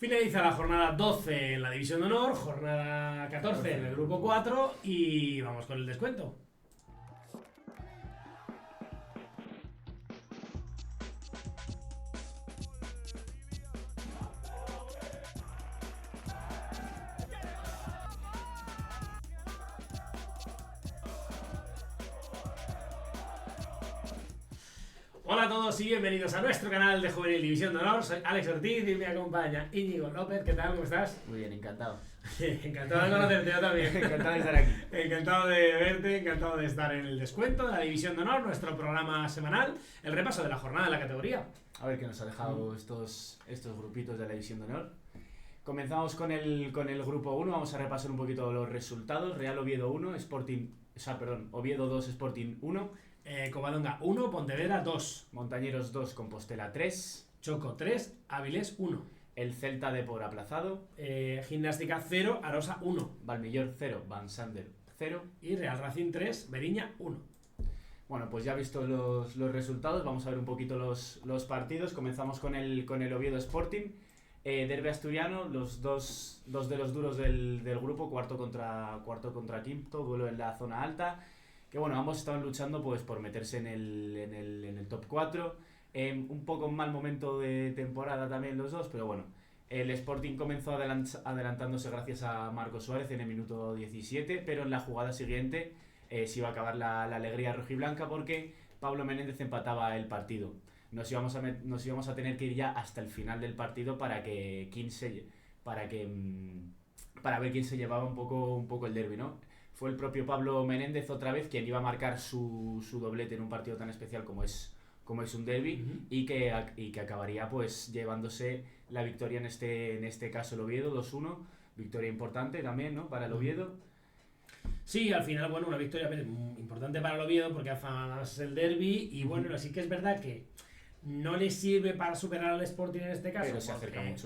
Finaliza la jornada 12 en la División de Honor, jornada 14 en el Grupo 4 y vamos con el descuento. Hola a todos y bienvenidos a nuestro canal de Juvenil División de Honor. Soy Alex Ortiz y me acompaña Íñigo López. ¿Qué tal? ¿Cómo estás? Muy bien, encantado. Encantado de conocerte, yo también. Encantado de estar aquí. Encantado de verte, encantado de estar en el descuento de la División de Honor, nuestro programa semanal, el repaso de la jornada de la categoría. A ver qué nos ha dejado estos grupitos de la División de Honor. Comenzamos con el grupo 1, vamos a repasar un poquito los resultados. Real Oviedo 1, Oviedo 2, Sporting 1. Covadonga 1, Pontevedra 2. Montañeros 2, Compostela 3. Choco 3, Avilés 1. El Celta Depor aplazado. Gimnástica 0, Arosa 1. Valmillor 0, Van Sander 0. Y Real Racing 3, Beriña 1. Bueno, pues ya visto los resultados, vamos a ver un poquito los partidos. Comenzamos con el Oviedo Sporting. Derbi asturiano, los dos de los duros del grupo, cuarto contra quinto, duelo en la zona alta. Que bueno, ambos estaban luchando pues por meterse en el top 4. Un poco en mal momento de temporada también los dos, pero bueno. El Sporting comenzó adelantándose gracias a Marcos Suárez en el minuto 17, pero en la jugada siguiente se iba a acabar la alegría rojiblanca porque Pablo Menéndez empataba el partido. Nos íbamos a tener que ir ya hasta el final del partido para ver quién se llevaba un poco el derbi, ¿no? Fue el propio Pablo Menéndez otra vez quien iba a marcar su doblete en un partido tan especial como es un derbi, y que acabaría pues llevándose la victoria en este caso el Oviedo 2-1, victoria importante también, ¿no? Para el Oviedo. Sí, al final, bueno, una victoria importante para el Oviedo porque es el derbi y bueno, sí que es verdad que no le sirve para superar al Sporting en este caso,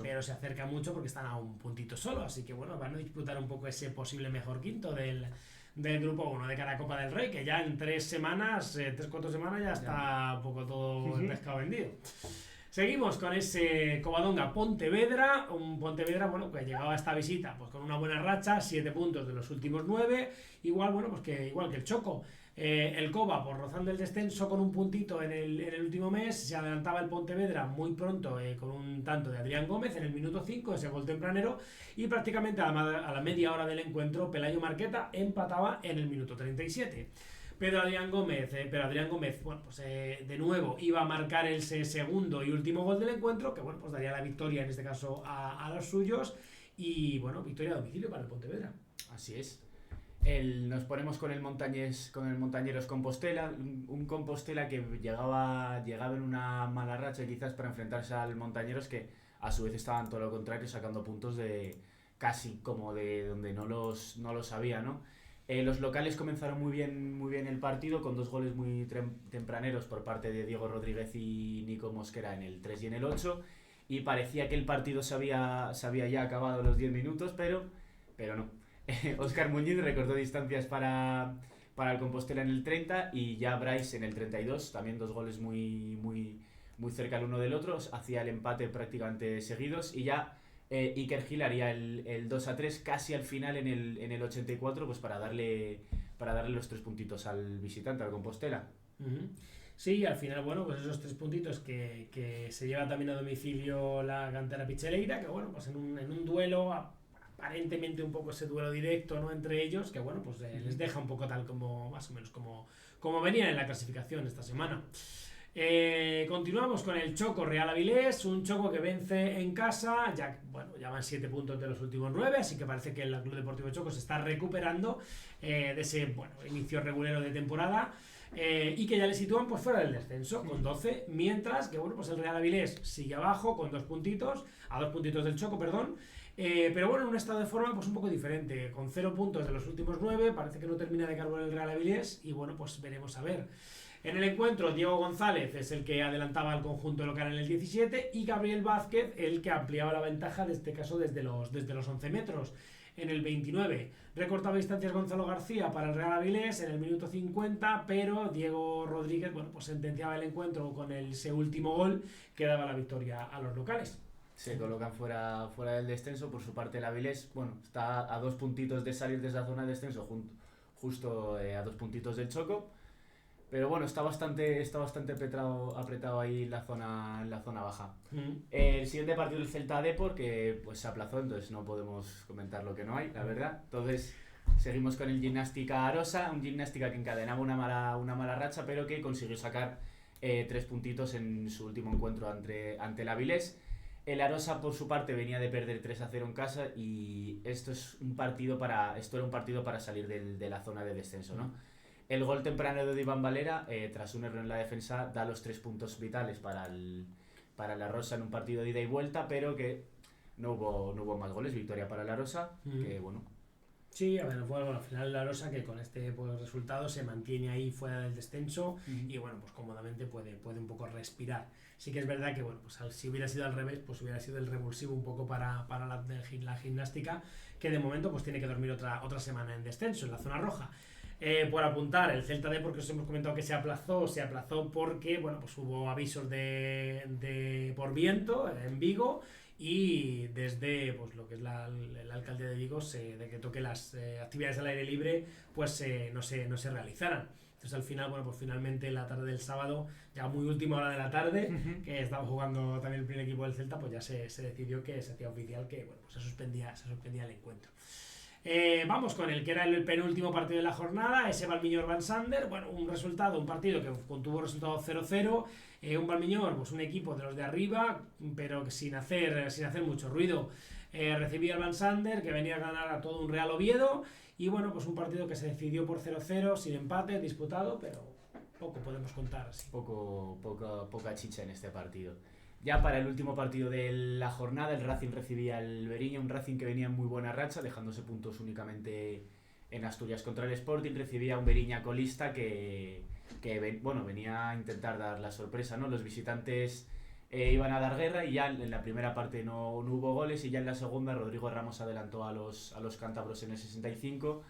pero se acerca mucho porque están a un puntito solo, así que bueno, van a disputar un poco ese posible mejor quinto del grupo 1 de cara a Copa del Rey, que ya en 4 semanas ya está un poco todo el pescado vendido. Seguimos con ese Covadonga Pontevedra, un Pontevedra bueno, que llegaba a esta visita pues con una buena racha, 7 puntos de los últimos 9, igual que el Choco. El Cova, por rozando el descenso con un puntito en el último mes, se adelantaba el Pontevedra muy pronto con un tanto de Adrián Gómez en el minuto 5, ese gol tempranero, y prácticamente a la media hora del encuentro Pelayo Marqueta empataba en el minuto 37. Pero Adrián Gómez, bueno, pues de nuevo iba a marcar el segundo y último gol del encuentro, que bueno, pues daría la victoria en este caso a los suyos, y bueno, victoria a domicilio para el Pontevedra. Así es. Nos ponemos con el Montañeros Compostela, un Compostela que llegaba en una mala racha quizás para enfrentarse al Montañeros, que a su vez estaban todo lo contrario, sacando puntos de casi como de donde no los había, ¿no? Los locales comenzaron muy bien el partido con 2 goles muy tempraneros por parte de Diego Rodríguez y Nico Mosquera en el 3 y en el 8, y parecía que el partido se había ya acabado los 10 minutos, pero no. Óscar Muñiz recortó distancias para el Compostela en el 30 y ya Bryce en el 32, también 2 goles muy cerca el uno del otro, hacía el empate prácticamente seguidos, y ya Iker Gil haría el 2-3 casi al final en el 84, pues para darle los 3 puntitos al visitante, al Compostela. Sí, al final, bueno, pues esos 3 puntitos que se lleva también a domicilio la cantera picheleira, que bueno, pues en un duelo aparentemente un poco ese duelo directo, ¿no?, entre ellos, que bueno, pues les deja un poco tal como más o menos como venían en la clasificación esta semana. Continuamos con el Choco Real Avilés, un Choco que vence en casa, ya van 7 puntos de los últimos 9, así que parece que el Club Deportivo Choco se está recuperando de ese inicio regulero de temporada, y que ya le sitúan pues fuera del descenso con 12, mientras que bueno, pues el Real Avilés sigue abajo con 2 puntitos, a 2 puntitos del Choco, perdón. Pero bueno, en un estado de forma pues un poco diferente, con 0 puntos de los últimos 9, parece que no termina de carburar el Real Avilés, y bueno, pues veremos a ver. En el encuentro, Diego González es el que adelantaba al conjunto local en el 17 y Gabriel Vázquez el que ampliaba la ventaja, en este caso desde los 11 metros. En el 29 recortaba distancias Gonzalo García para el Real Avilés en el minuto 50, pero Diego Rodríguez bueno, pues sentenciaba el encuentro con ese último gol que daba la victoria a los locales. se colocan fuera del descenso. Por su parte el Avilés, bueno, está a 2 puntitos de salir de esa zona de descenso, justo a 2 puntitos del Choco. Pero bueno, está bastante apretado ahí en la zona baja. El siguiente partido es el Celta Depor, que pues se aplazó, entonces no podemos comentar lo que no hay, la verdad. Entonces seguimos con el Gimnástica Arosa, un Gimnástica que encadenaba una mala racha, pero que consiguió sacar 3 puntitos en su último encuentro ante el Avilés. El Arosa, por su parte, venía de perder 3-0 en casa, y esto era un partido para salir de la zona de descenso, ¿no? El gol temprano de Iván Valera, tras un error en la defensa, da los 3 puntos vitales para la Rosa en un partido de ida y vuelta, pero que no hubo más goles. Victoria para la Rosa, que bueno. Sí, a ver, bueno, al final la Rosa, que con este pues, resultado se mantiene ahí fuera del descenso y bueno, pues cómodamente puede un poco respirar. Sí que es verdad que bueno, pues si hubiera sido al revés, pues hubiera sido el revulsivo un poco para la Gimnástica, que de momento pues tiene que dormir otra semana en descenso, en la zona roja. Por apuntar, el Celta D, porque os hemos comentado que se aplazó porque bueno, pues hubo avisos por viento en Vigo, y desde pues lo que es el alcalde de Vigo se decretó que las actividades al aire libre pues no se realizaran. Entonces al final, bueno, pues finalmente la tarde del sábado, ya muy última hora de la tarde, que estaba jugando también el primer equipo del Celta, pues ya se decidió que se hacía oficial que bueno, pues se suspendía el encuentro. Vamos con el que era el penúltimo partido de la jornada, ese Valmiñor-Van Sander. Bueno, un partido que tuvo resultado 0-0. Un Valmiñor, pues un equipo de los de arriba, pero sin hacer mucho ruido. Recibía el Van Sander, que venía a ganar a todo un Real Oviedo. Y bueno, pues un partido que se decidió por 0-0, sin empate, disputado, pero poco podemos contar. Sí. Poca chicha en este partido. Ya para el último partido de la jornada, el Racing recibía al Beriña, un Racing que venía en muy buena racha, dejándose puntos únicamente en Asturias contra el Sporting. Recibía a un Beriña colista que venía a intentar dar la sorpresa, ¿no? Los visitantes iban a dar guerra, y ya en la primera parte no hubo goles, y ya en la segunda Rodrigo Ramos adelantó a los cántabros en el 65,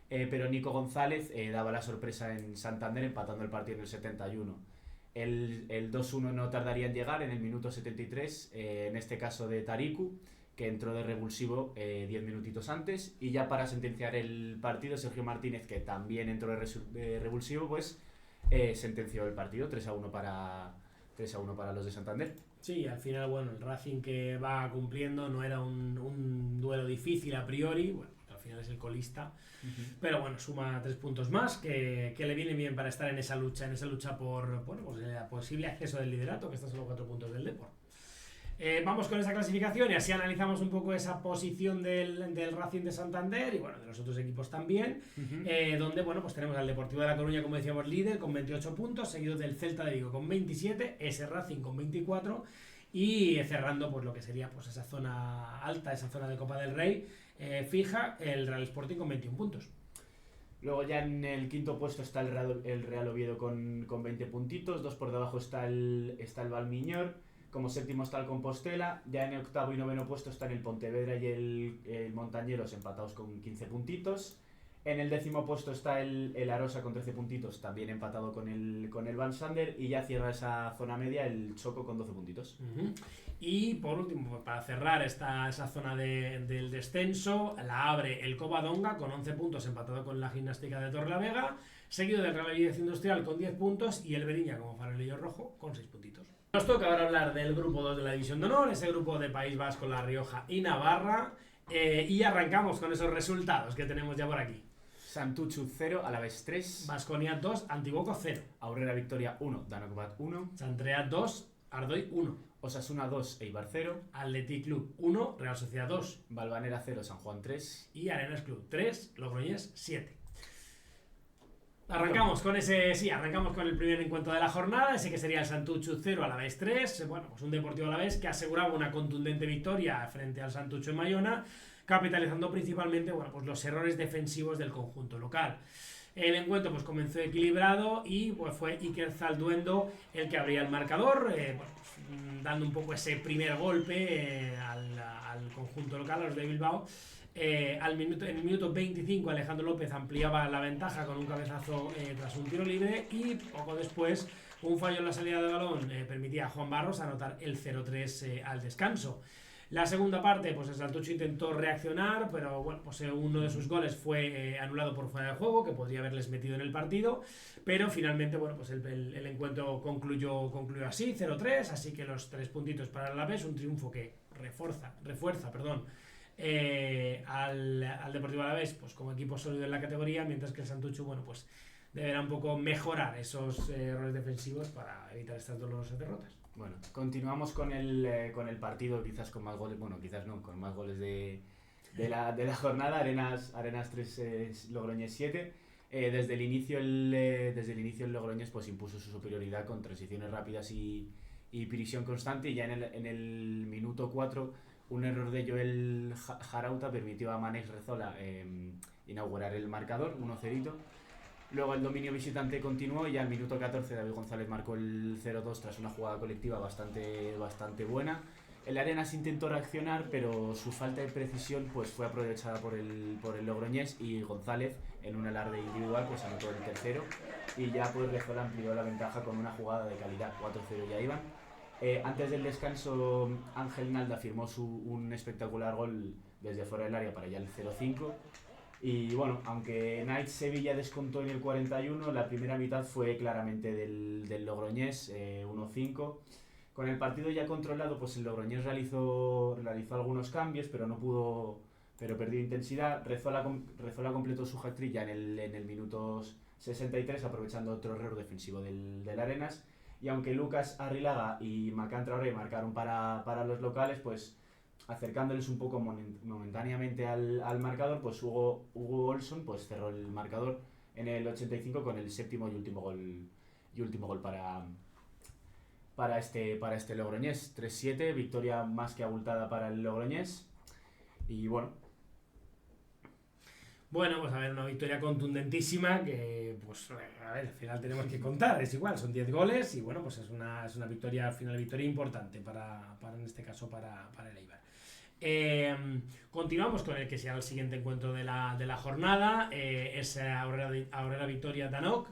pero Nico González daba la sorpresa en Santander, empatando el partido en el 71. El 2-1 no tardaría en llegar en el minuto 73, en este caso de Tariku, que entró de revulsivo 10 minutitos antes, y ya para sentenciar el partido, Sergio Martínez, que también entró de revulsivo, pues sentenció el partido 3-1 para los de Santander. Sí, al final, bueno, el Racing que va cumpliendo, no era un duelo difícil a priori, bueno, al final es el colista. Pero bueno, suma 3 puntos más que le viene bien para estar en esa lucha por bueno, pues el posible acceso del liderato, que está solo 4 puntos del Depor. Vamos con esa clasificación y así analizamos un poco esa posición del Racing de Santander y bueno, de los otros equipos también, donde bueno, pues tenemos al Deportivo de La Coruña, como decíamos, líder con 28 puntos, seguido del Celta de Vigo con 27, ese Racing con 24, y cerrando pues lo que sería pues esa zona alta, esa zona de Copa del Rey fija, el Real Sporting con 21 puntos. Luego ya en el quinto puesto está el Real Oviedo con 20 puntitos, 2 por debajo está el Valmiñor, como séptimo está el Compostela, ya en el octavo y noveno puesto están el Pontevedra y el Montañeros empatados con 15 puntitos. En el décimo puesto está el Arosa con 13 puntitos, también empatado con el Van Sander, y ya cierra esa zona media el Choco con 12 puntitos. Y por último, para cerrar esa zona del descenso, la abre el Covadonga con 11 puntos, empatado con la Gimnástica de Torrelavega, seguido del Real Oviedo Industrial con 10 puntos y el Beriña como farolillo rojo con 6 puntitos. Nos toca ahora hablar del grupo 2 de la División de Honor, ese grupo de País Vasco, La Rioja y Navarra, y arrancamos con esos resultados que tenemos ya por aquí. Santuchu 0, Alavés 3, Baskonia 2, Antiguoco 0, Aurrera Victoria 1, Danobat 1, Santrea 2, Ardoy 1, Osasuna 2, Eibar 0, Athletic Club 1, Real Sociedad 2, Valvanera 0, San Juan 3 y Arenas Club 3, Logroñés 7. Arrancamos con el primer encuentro de la jornada, ese que sería el Santuchu 0, Alavés 3, bueno, pues un Deportivo Alavés que aseguraba una contundente victoria frente al Santuchu en Bayona, capitalizando principalmente bueno, pues los errores defensivos del conjunto local. El encuentro pues comenzó equilibrado y pues fue Iker Zalduendo el que abría el marcador, dando un poco ese primer golpe al conjunto local, a los de Bilbao. En el minuto 25 Alejandro López ampliaba la ventaja con un cabezazo tras un tiro libre, y poco después Un fallo en la salida de balón permitía a Juan Barros anotar el 0-3 al descanso. La segunda parte, pues el Santucho intentó reaccionar, pero bueno, pues uno de sus goles fue anulado por fuera de juego, que podría haberles metido en el partido, pero finalmente, bueno, pues el encuentro concluyó así, 0-3, así que los 3 puntitos para el Alavés, un triunfo que refuerza, al Deportivo Alavés, pues como equipo sólido en la categoría, mientras que el Santucho, bueno, pues deberá un poco mejorar esos errores defensivos para evitar estas dolorosas derrotas. Bueno, continuamos con el partido, quizás con más goles, bueno, quizás no, con más goles de la jornada. Arenas 3, Logroñés 7. Desde el inicio el Logroñés pues impuso su superioridad con transiciones rápidas y presión constante, y ya en el minuto 4 un error de Joel Jarauta permitió a Manex Rezola inaugurar el marcador, 1-0. Luego el dominio visitante continuó y al minuto 14 David González marcó el 0-2 tras una jugada colectiva bastante buena. El Arenas intentó reaccionar, pero su falta de precisión pues fue aprovechada por el Logroñés, y González en un alarde individual pues anotó el tercero, y ya pues Rezola amplió la ventaja con una jugada de calidad, 4-0 ya iban. Antes del descanso Ángel Nalda firmó un espectacular gol desde fuera del área para ya el 0-5. Y bueno, aunque Knights Sevilla descontó en el 41, la primera mitad fue claramente del Logroñés, 1-5. Con el partido ya controlado, pues el Logroñés realizó algunos cambios, pero perdió intensidad. Rezola completó su hat-trick ya en el minuto 63, aprovechando otro error defensivo del Arenas. Y aunque Lucas Arrilaga y Macán Traoré marcaron para los locales, pues acercándoles un poco momentáneamente al marcador, pues Hugo Olson pues cerró el marcador en el 85 con el séptimo y último gol para este Logroñés. 3-7, victoria más que abultada para el Logroñés. Y bueno, pues a ver, una victoria contundentísima que, pues, a ver, al final tenemos que contar, es igual, son 10 goles y bueno, pues es una victoria, al final, victoria importante para en este caso, para el Eibar. Continuamos con el que será el siguiente encuentro de la jornada, es Aurrera Victoria Danok.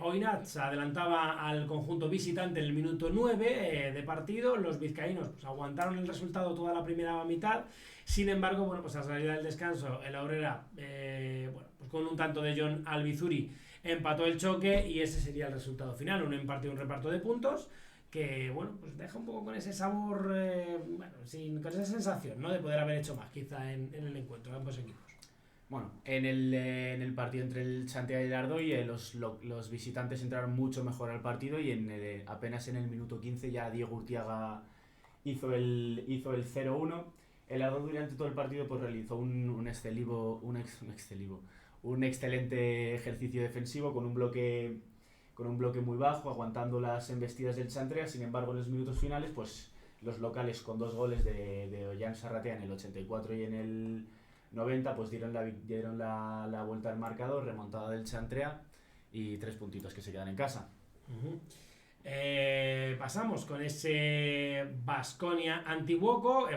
Oinat adelantaba al conjunto visitante en el minuto 9 de partido. Los vizcaínos pues aguantaron el resultado toda la primera mitad. Sin embargo, bueno, pues a salida del descanso, el Aurrera, pues con un tanto de John Albizuri, empató el choque y ese sería el resultado final. Un empate y un reparto de puntos que, bueno, pues deja un poco con ese sabor, con esa sensación, ¿no?, de poder haber hecho más quizá en el encuentro de ambos equipos. Bueno, en el partido entre el Chantea y el Ardoy, los visitantes entraron mucho mejor al partido, y apenas en el minuto 15 ya Diego Urtiaga hizo el 0-1. El Ardoy durante todo el partido pues realizó un excelente ejercicio defensivo con un bloque muy bajo, aguantando las embestidas del Chantrea. Sin embargo, en los minutos finales, pues los locales, con 2 goles de Ollán Sarratea en el 84 y en el 90, pues dieron la vuelta al marcador, remontada del Chantrea, y 3 puntitos que se quedan en casa. Pasamos con ese Baskonia Antiguoco,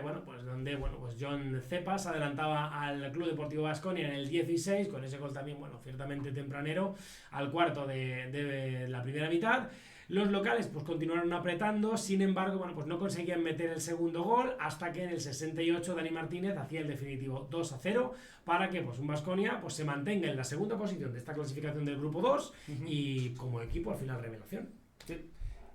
donde pues John Cepas adelantaba al Club Deportivo Baskonia en el 16, con ese gol también, ciertamente tempranero, al cuarto de la primera mitad. Los locales pues continuaron apretando, sin embargo, pues no conseguían meter el segundo gol, hasta que en el 68 Dani Martínez hacía el definitivo 2-0 para que pues un Baskonia pues se mantenga en la segunda posición de esta clasificación del grupo 2 y como equipo al final revelación. Sí.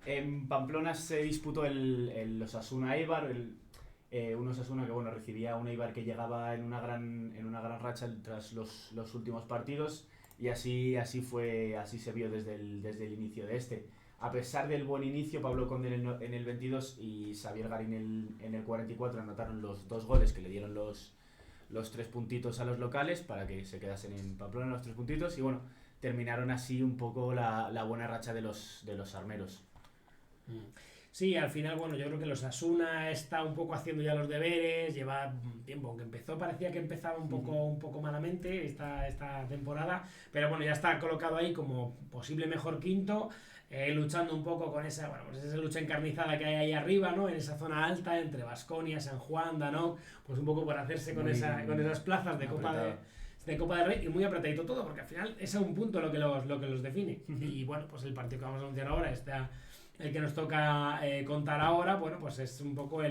En Pamplona se disputó el Osasuna Eibar, un Osasuna que recibía un Eibar que llegaba en una gran racha tras los últimos partidos, y así se vio desde el inicio de este. A pesar del buen inicio, Pablo Conde en el 22 y Xavier Garín en el 44 anotaron los 2 goles que le dieron los 3 puntitos a los locales para que se quedasen en Pamplona los 3 puntitos, y bueno, terminaron así un poco la buena racha de los armeros. Sí, al final, yo creo que los Osasuna está un poco haciendo ya los deberes, lleva tiempo, aunque parecía que empezaba un poco malamente esta temporada, pero ya está colocado ahí como posible mejor quinto, luchando un poco con esa lucha encarnizada que hay ahí arriba, ¿no?, en esa zona alta entre Baskonia, San Juan, Danok, pues un poco por hacerse con esas plazas de Copa Copa del Rey y muy apretadito todo, porque al final es a un punto lo que los define. Y bueno, pues el partido que vamos a anunciar ahora, el que nos toca contar ahora, bueno, pues es un poco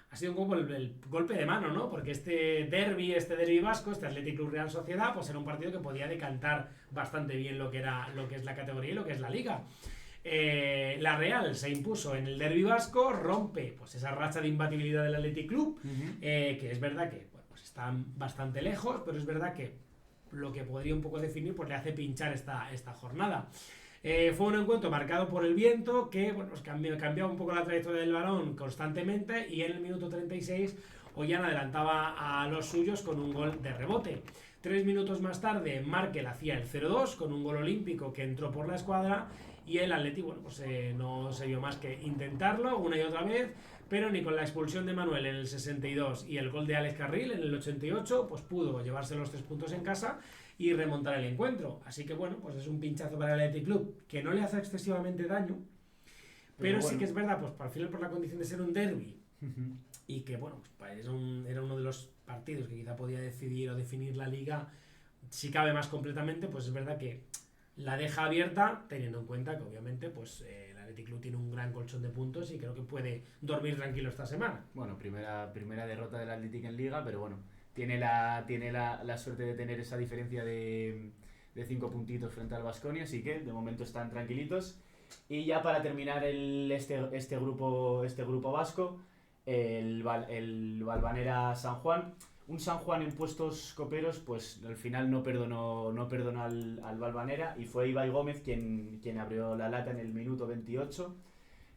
ha sido un poco el golpe de mano, ¿no? Porque este derbi vasco, este Athletic Club Real Sociedad, pues era un partido que podía decantar bastante bien lo que es la categoría y lo que es la liga. La Real se impuso en el derbi vasco, rompe pues esa racha de imbatibilidad del Athletic Club, que es verdad que bueno, pues están bastante lejos, pero es verdad que lo que podría un poco definir pues le hace pinchar esta jornada. Fue un encuentro marcado por el viento que bueno, pues cambiaba un poco la trayectoria del balón constantemente, y en el minuto 36 Ollán adelantaba a los suyos con un gol de rebote. 3 minutos más tarde Markel hacía el 0-2 con un gol olímpico que entró por la escuadra, y el Atleti bueno, pues, no se vio más que intentarlo una y otra vez, pero ni con la expulsión de Manuel en el 62 y el gol de Alex Carril en el 88 pues pudo llevarse los 3 puntos en casa y remontar el encuentro. Así que bueno, pues es un pinchazo para el Athletic Club que no le hace excesivamente daño, pero bueno, sí que es verdad, pues al final por la condición de ser un derbi y que bueno, pues era uno de los partidos que quizá podía decidir o definir la liga, si cabe más completamente, pues es verdad que la deja abierta, teniendo en cuenta que obviamente pues el Athletic Club tiene un gran colchón de puntos y creo que puede dormir tranquilo esta semana. Bueno, primera derrota del Athletic en Liga, pero bueno, tiene la suerte de tener esa diferencia de 5 puntitos frente al Baskonia, así que de momento están tranquilitos. Y ya para terminar este grupo vasco, el Valvanera San Juan. Un San Juan en puestos coperos, pues al final no perdonó al Valvanera, y fue Ibai Gómez quien abrió la lata en el minuto 28.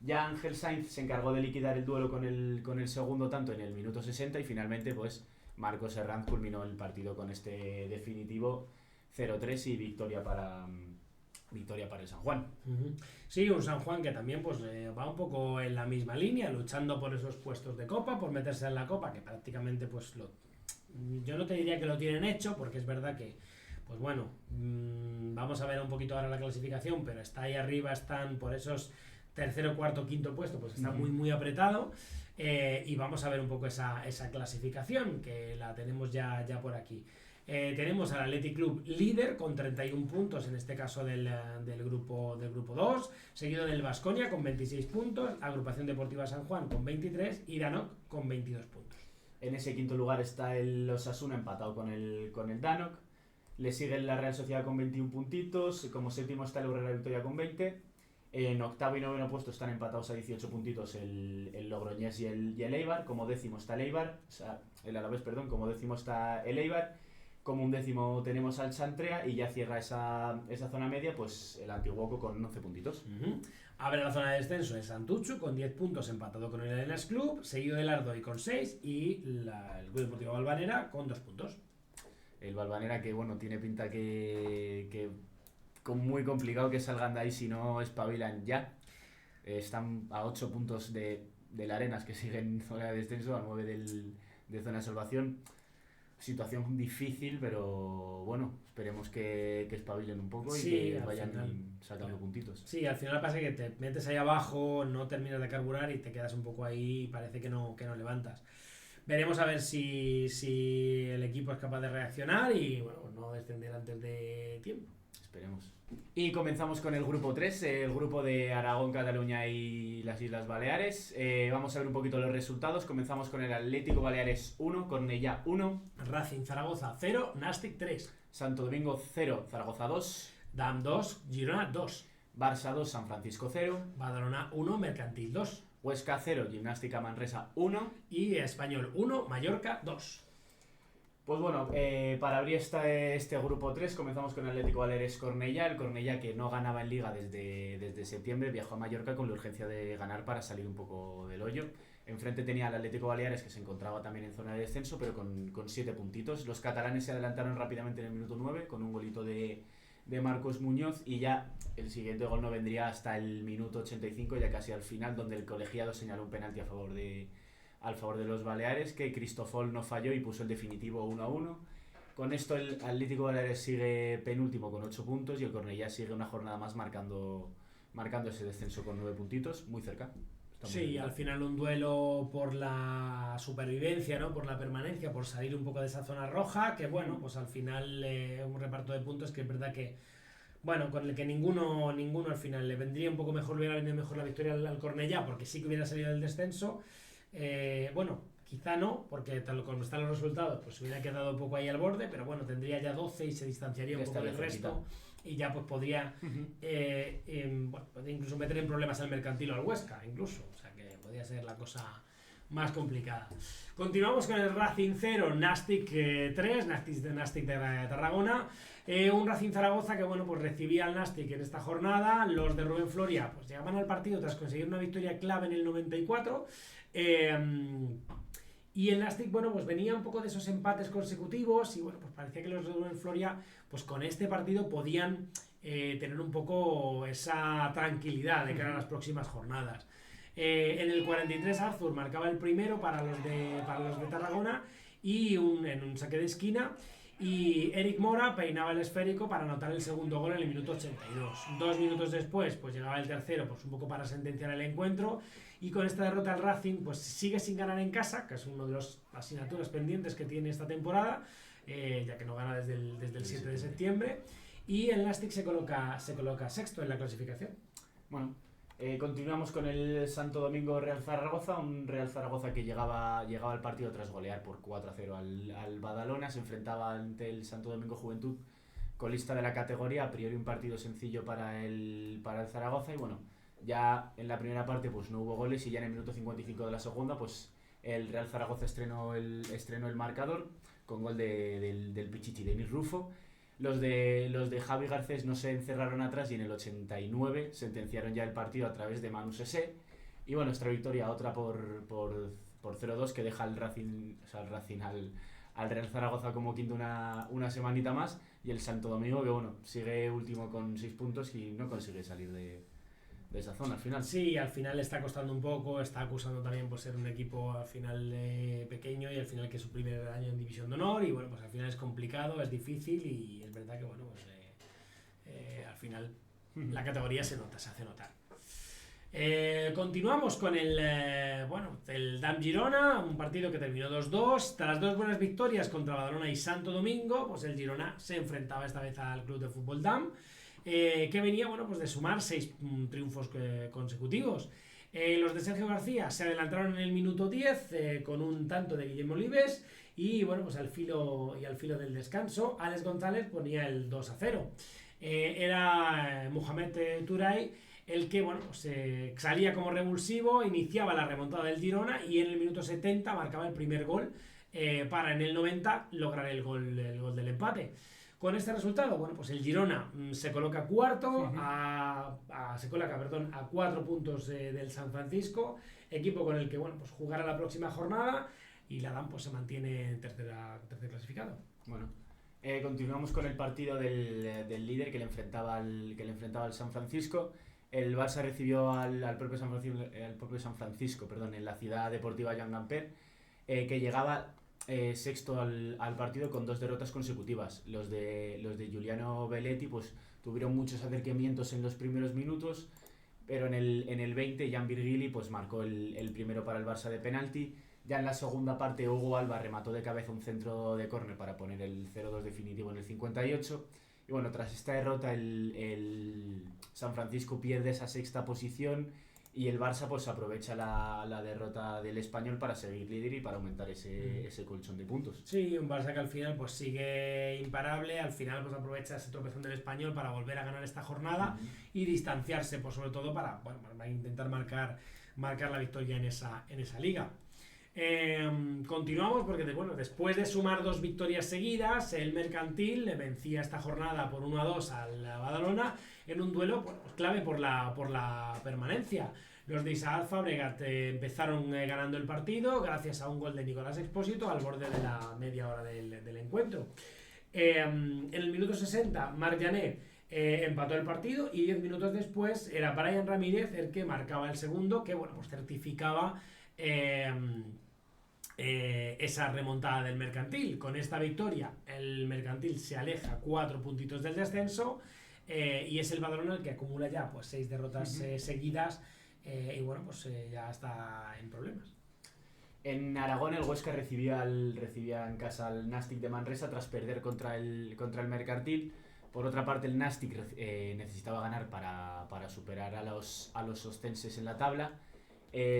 Ya Ángel Sainz se encargó de liquidar el duelo con el segundo tanto en el minuto 60, y finalmente pues Marcos Herranz culminó el partido con este definitivo 0-3 y victoria para el San Juan. Sí, un San Juan que también pues va un poco en la misma línea, luchando por esos puestos de Copa, por meterse en la Copa, que prácticamente pues yo no te diría que lo tienen hecho, porque es verdad que pues bueno, vamos a ver un poquito ahora la clasificación, pero está ahí arriba, están por esos tercero, cuarto, quinto puesto, pues está muy muy apretado, y vamos a ver un poco esa clasificación que la tenemos ya por aquí. Tenemos al Athletic Club líder con 31 puntos, en este caso del grupo 2, seguido del Baskonia con 26 puntos, Agrupación Deportiva San Juan con 23 y Danok con 22 puntos. En ese quinto lugar está el Osasuna empatado con el Danok, le sigue la Real Sociedad con 21 puntitos, como séptimo está el Real Victoria con 20, en octavo y noveno puesto están empatados a 18 puntitos el Logroñés y el Eibar, como décimo está el Eibar, o sea, el Alavés, perdón, como décimo está el Eibar. Como un décimo tenemos al Chantrea, y ya cierra esa zona media pues el Antiguoco con 11 puntitos. Abre la zona de descenso el Santuchu con 10 puntos empatado con el Arenas Club, seguido del Ardoy con 6 y el Club Deportivo Valvanera con 2 puntos. El Valvanera que bueno, tiene pinta que muy complicado que salgan de ahí si no espabilan ya. Están a 8 puntos del Arenas, que sigue en zona de descenso, a 9 de zona de salvación. Situación difícil, pero bueno, esperemos que espabilen un poco y que vayan sacando puntitos. Sí, al final pasa que te metes ahí abajo, no terminas de carburar y te quedas un poco ahí y parece que no levantas. Veremos a ver si el equipo es capaz de reaccionar y bueno, no descender antes de tiempo. Esperemos. Y comenzamos con el grupo 3, el grupo de Aragón, Cataluña y las Islas Baleares. Vamos a ver un poquito los resultados. Comenzamos con el Atlético Baleares 1, Cornellá 1, Racing Zaragoza 0, Nàstic 3, Santo Domingo 0, Zaragoza 2, Dam 2, Girona 2, Barça 2, San Francisco 0, Badalona 1, Mercantil 2, Huesca 0, Gimnástica Manresa 1 y Español 1, Mallorca 2. Pues bueno, para abrir este grupo 3 comenzamos con el Atlético Baleares Cornellá. El Cornellá, que no ganaba en Liga desde septiembre, viajó a Mallorca con la urgencia de ganar para salir un poco del hoyo. Enfrente tenía al Atlético Baleares, que se encontraba también en zona de descenso, pero con 7 puntitos. Los catalanes se adelantaron rápidamente en el minuto 9 con un golito de Marcos Muñoz, y ya el siguiente gol no vendría hasta el minuto 85, ya casi al final, donde el colegiado señaló un penalti a favor de los Baleares, que Cristofol no falló y puso el definitivo 1-1. Con esto el Atlético Baleares sigue penúltimo con 8 puntos y el Cornellá sigue una jornada más marcando ese descenso con 9 puntitos, muy cerca. Sí, al final un duelo por la supervivencia, ¿no? Por la permanencia, por salir un poco de esa zona roja, que bueno, pues al final un reparto de puntos que es verdad que, bueno, con el que ninguno al final le vendría un poco mejor, le hubiera venido mejor la victoria al Cornellá, porque sí que hubiera salido del descenso. Bueno, quizá no, porque tal como están los resultados, pues se hubiera quedado un poco ahí al borde, pero bueno, tendría ya 12 y se distanciaría un poco del resto. Y ya pues podría bueno, podría incluso meter en problemas al Mercantil o al Huesca, incluso. O sea que podría ser la cosa más complicada. Continuamos con el Racing 0, Nastic 3, Nastic de Tarragona. Un Racing Zaragoza que bueno, pues recibía al Nastic en esta jornada. Los de Rubén Floria pues llegaban al partido tras conseguir una victoria clave en el 94. Y el Nastic, bueno, pues venía un poco de esos empates consecutivos y bueno, pues parecía que los de Rubén Floria, pues con este partido podían tener un poco esa tranquilidad de cara a las próximas jornadas. En el 43 Arthur marcaba el primero para los de Tarragona y en un saque de esquina, y Eric Mora peinaba el esférico para anotar el segundo gol en el minuto 82. 2 minutos después pues llegaba el tercero, pues un poco para sentenciar el encuentro. Y con esta derrota el Racing pues sigue sin ganar en casa, que es una de las asignaturas pendientes que tiene esta temporada, ya que no gana desde el 7 de septiembre. Y el Nastic se coloca sexto en la clasificación. Bueno, continuamos con el Santo Domingo Real Zaragoza, un Real Zaragoza que llegaba al partido tras golear por 4-0 al Badalona. Se enfrentaba ante el Santo Domingo Juventud, colista de la categoría. A priori un partido sencillo para el Zaragoza, y bueno, ya en la primera parte pues no hubo goles, y ya en el minuto 55 de la segunda pues el Real Zaragoza estrenó el marcador con gol del Pichichi, Denis Rufo. Los de Javi Garcés no se encerraron atrás y en el 89 sentenciaron ya el partido a través de Manu Sese. Y bueno, nuestra victoria, otra por 0-2, que deja al Racing al Real Zaragoza como quinto una semanita más, y el Santo Domingo que bueno, sigue último con 6 puntos y no consigue salir de esa zona al final. Sí, al final le está costando un poco, está acusando también por ser un equipo al final pequeño, y al final que es su primer año en División de Honor, y bueno, pues al final es complicado, es difícil, y es verdad que bueno, pues al final la categoría se hace notar. Continuamos con el Dam Girona, un partido que terminó 2-2. Tras 2 buenas victorias contra Badalona y Santo Domingo, pues el Girona se enfrentaba esta vez al Club de Fútbol Dam, que venía bueno, pues de sumar 6 triunfos consecutivos. Los de Sergio García se adelantaron en el minuto 10 con un tanto de Guillermo Olives, y bueno, pues al filo del descanso Alex González ponía el 2-0. Era Mohamed Turay el que bueno, pues, salía como revulsivo, iniciaba la remontada del Girona, y en el minuto 70 marcaba el primer gol para en el 90 lograr el gol del empate. Con este resultado, bueno, pues el Girona se coloca cuarto, se coloca a 4 puntos del San Francisco, equipo con el que bueno, pues jugará la próxima jornada, y la DAM pues se mantiene en tercer clasificado. Bueno, continuamos con el partido del líder que le enfrentaba al San Francisco. El Barça recibió al propio San Francisco, en la ciudad deportiva Joan Gamper, que llegaba sexto al partido con 2 derrotas consecutivas. Los de Giuliano Belletti pues tuvieron muchos acercamientos en los primeros minutos, pero en el 20 Jan Virgili pues marcó el primero para el Barça de penalti. Ya en la segunda parte Hugo Alba remató de cabeza un centro de córner para poner el 0-2 definitivo en el 58. Y bueno, tras esta derrota el San Francisco pierde esa sexta posición, y el Barça pues aprovecha la derrota del Español para seguir líder y para aumentar ese colchón de puntos. Sí, un Barça que al final pues sigue imparable, al final pues aprovecha ese tropezón del Español para volver a ganar esta jornada y distanciarse, pues sobre todo para intentar marcar la victoria en esa liga. Continuamos porque después de sumar 2 victorias seguidas, el Mercantil le vencía esta jornada por 1-2 al Badalona en un duelo pues clave por la permanencia. Los de Isaac Fabregat empezaron ganando el partido gracias a un gol de Nicolás Expósito al borde de la media hora del encuentro. En el minuto 60 Marc Jané empató el partido, y 10 minutos después era Brian Ramírez el que marcaba el segundo, que bueno, pues certificaba esa remontada del Mercantil. Con esta victoria el Mercantil se aleja 4 puntitos del descenso, y es el Badalona el que acumula ya pues 6 derrotas seguidas, y bueno, pues ya está en problemas. En Aragón el Huesca recibía en casa al Nàstic de Manresa tras perder contra el Mercantil. Por otra parte, el Nàstic necesitaba ganar para superar a los ostenses en la tabla.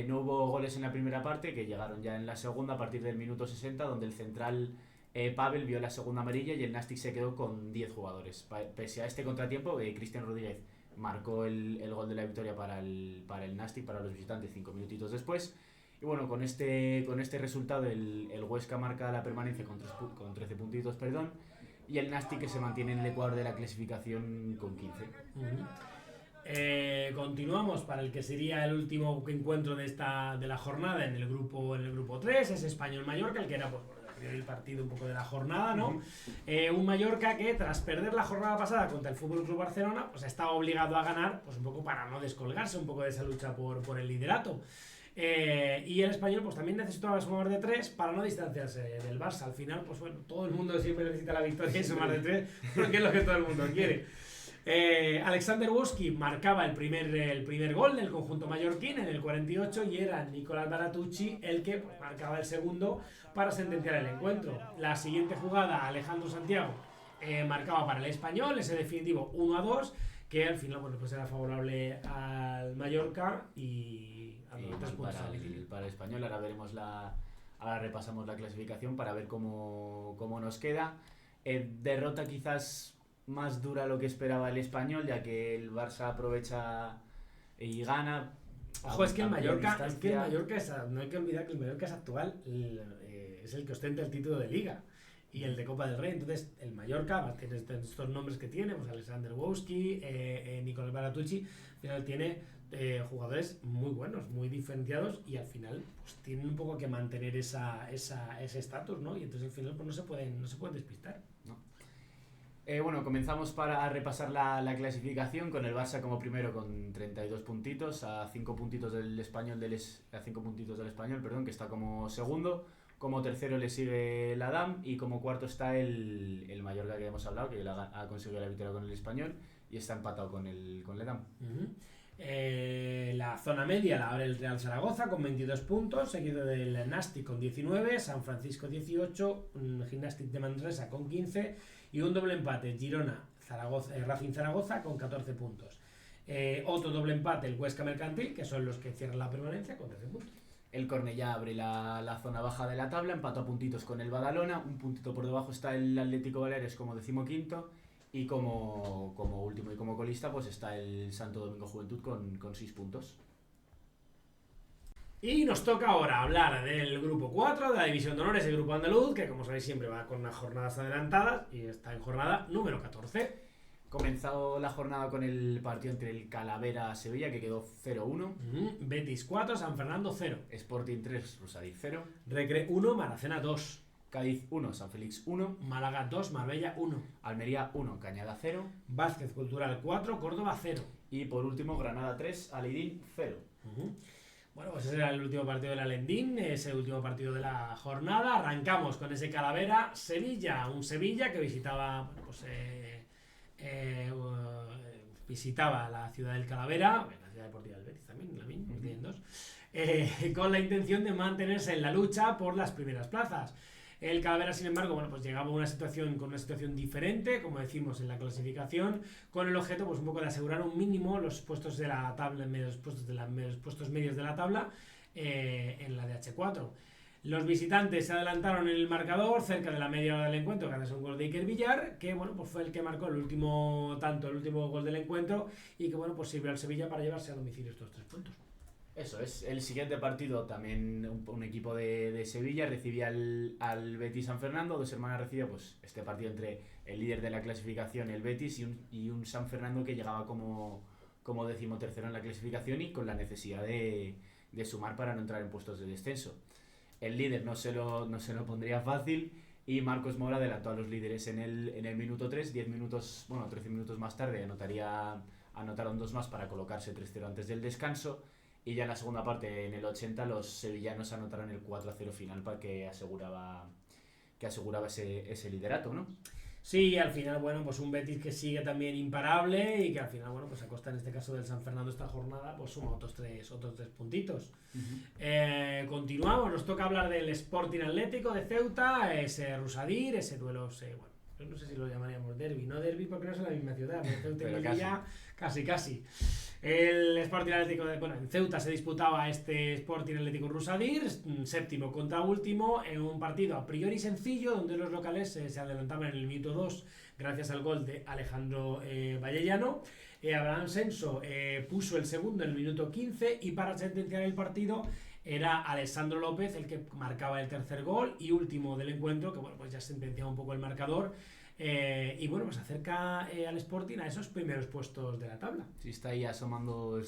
No hubo goles en la primera parte, que llegaron ya en la segunda a partir del minuto 60, donde el central Pavel vio la segunda amarilla y el Nàstic se quedó con 10 jugadores. Pese a este contratiempo, Cristian Rodríguez marcó el gol de la victoria para el Nàstic, para los visitantes, 5 minutitos después. Y bueno, con este resultado el Huesca marca la permanencia con 13 puntitos, perdón, y el Nàstic que se mantiene en el Ecuador de la clasificación con 15. Continuamos para el que sería el último encuentro de la jornada en el grupo 3, es Español-Mallorca, el que era pues, el partido un poco de la jornada, ¿no? Un Mallorca que tras perder la jornada pasada contra el FC Barcelona, pues estaba obligado a ganar, pues un poco para no descolgarse un poco de esa lucha por el liderato. Y el Español pues también necesitaba sumar de 3 para no distanciarse del Barça. Al final, pues bueno, todo el mundo siempre necesita la victoria y sumar de 3 porque es lo que todo el mundo quiere. Alexander Woski marcaba el primer gol del conjunto mallorquín en el 48 y era Nicolás Baratucci el que pues, marcaba el segundo para sentenciar el encuentro. La siguiente jugada, Alejandro Santiago marcaba para el Español ese definitivo 1-2 que al final bueno, pues era favorable al Mallorca y para el Español. Ahora repasamos la clasificación para ver cómo nos queda. Derrota quizás más dura lo que esperaba el Español, ya que el Barça aprovecha y gana. Ojo, es que el Mallorca no hay que olvidar que el Mallorca es actual, es el que ostenta el título de Liga y el de Copa del Rey. Entonces el Mallorca tiene estos nombres que tiene, pues Alexander Woski, Nicolás Baratucci, al final tiene jugadores muy buenos, muy diferenciados y al final pues tienen un poco que mantener ese estatus, ¿no? Y entonces al final pues no se pueden despistar. No. Bueno, comenzamos para repasar la clasificación con el Barça como primero con 32 puntitos, a 5 puntitos del Español, que está como segundo. Como tercero le sigue el Adam y como cuarto está el Mallorca que hemos hablado, que ha conseguido la victoria con el Español y está empatado con el Edam. La zona media la abre el Real Zaragoza con 22 puntos, seguido del Nàstic con 19, San Francisco 18, Gimnàstic de Manresa con 15 y un doble empate Girona Racing Zaragoza con 14 puntos. Otro doble empate el Huesca Mercantil, que son los que cierran la permanencia con 13 puntos. El Cornellá abre la zona baja de la tabla, empató a puntitos con el Badalona, un puntito por debajo está el Atlético Baleares como 15º y como último y como colista pues está el Santo Domingo Juventud con 6 puntos. Y nos toca ahora hablar del grupo 4 de la División de Honor, ese grupo andaluz que como sabéis siempre va con unas jornadas adelantadas y está en jornada número 14. Comenzado la jornada con el partido entre el Calavera-Sevilla, que quedó 0-1. Betis 4, San Fernando 0. Sporting 3, Rosadic 0. Recre 1, Maracena 2. Cádiz 1, San Félix 1. Málaga 2, Marbella 1. Almería 1, Cañada 0. Vázquez Cultural 4, Córdoba 0. Y por último, Granada 3, Alidín 0. Bueno, pues ese era el último partido del Alendín, ese último partido de la jornada. Arrancamos con ese Calavera-Sevilla, un Sevilla que visitaba visitaba la ciudad del Calavera, la ciudad deportiva del Betis también, la misma, tienen dos, con la intención de mantenerse en la lucha por las primeras plazas. El Calavera, sin embargo, bueno, pues llegaba con una situación diferente, como decimos en la clasificación, con el objeto pues un poco de asegurar un mínimo los puestos de la tabla, los puestos medios de la tabla en la de H4. Los visitantes se adelantaron en el marcador cerca de la media hora del encuentro gracias a un gol de Iker Villar, que bueno, pues fue el que marcó el último gol del encuentro y que bueno, pues sirvió al Sevilla para llevarse a domicilio estos 3 puntos. Eso es, el siguiente partido también un equipo de Sevilla recibía al Betis San Fernando. Dos hermanas recibía pues este partido entre el líder de la clasificación, el Betis, y un San Fernando que llegaba como 13º en la clasificación y con la necesidad de sumar para no entrar en puestos de descenso. El líder no se lo pondría fácil y Marcos Mora adelantó a los líderes en el minuto 3, 13 minutos más tarde anotaron 2 más para colocarse 3-0 antes del descanso y ya en la segunda parte, en el 80, los sevillanos anotaron el 4-0 final para que aseguraba ese liderato, ¿no? Sí, al final, bueno, pues un Betis que sigue también imparable y que al final, bueno, pues a costa en este caso del San Fernando esta jornada, pues suma otros tres puntitos. Continuamos, nos toca hablar del Sporting Atlético de Ceuta, ese Rusadir, ese duelo, bueno, yo no sé si lo llamaríamos derbi, no derbi porque no es en la misma ciudad, pero Ceuta y Melilla casi. El Sporting Atlético en Ceuta se disputaba este Sporting Atlético Rusadir, séptimo contra último, en un partido a priori sencillo, donde los locales se adelantaban en el minuto 2 gracias al gol de Alejandro Vallellano. Abraham Senso puso el segundo en el minuto 15 y para sentenciar el partido era Alessandro López el que marcaba el tercer gol y último del encuentro, que bueno, pues ya sentenciaba un poco el marcador. Y bueno, pues acerca al Sporting a esos primeros puestos de la tabla. Sí, está ahí asomando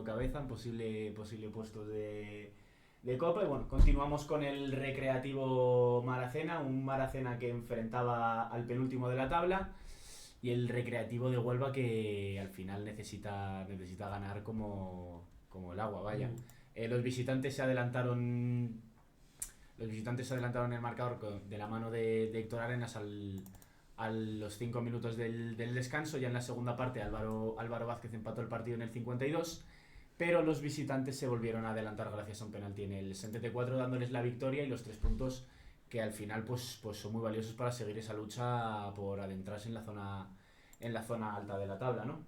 cabeza en posible puesto de Copa. Y bueno, continuamos con el Recreativo Maracena, un Maracena que enfrentaba al penúltimo de la tabla y el Recreativo de Huelva que al final necesita ganar como el agua, vaya. Los visitantes se adelantaron en el marcador de la mano de Héctor Arenas a los 5 minutos del descanso. Ya en la segunda parte Álvaro Vázquez empató el partido en el 52, pero los visitantes se volvieron a adelantar gracias a un penalti en el 74, dándoles la victoria y los 3 puntos que al final pues son muy valiosos para seguir esa lucha por adentrarse en la zona alta de la tabla, ¿no?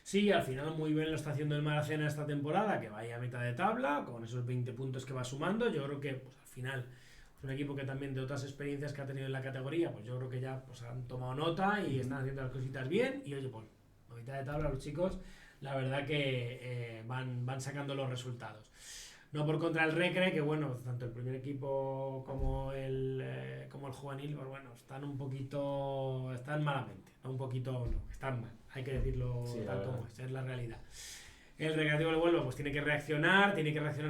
Sí, al final muy bien lo está haciendo el Maracena esta temporada, que vaya a mitad de tabla, con esos 20 puntos que va sumando. Yo creo que pues, al final es un equipo que también de otras experiencias que ha tenido en la categoría, pues yo creo que ya pues, han tomado nota y están haciendo las cositas bien. Y oye, pues a mitad de tabla los chicos, la verdad que van sacando los resultados. No por contra el Recre, que bueno, tanto el primer equipo como el juvenil, pues bueno, están malamente, no un poquito, no, están mal, hay que decirlo sí, tal como es la realidad. El Recreativo del Huelva pues tiene que reaccionar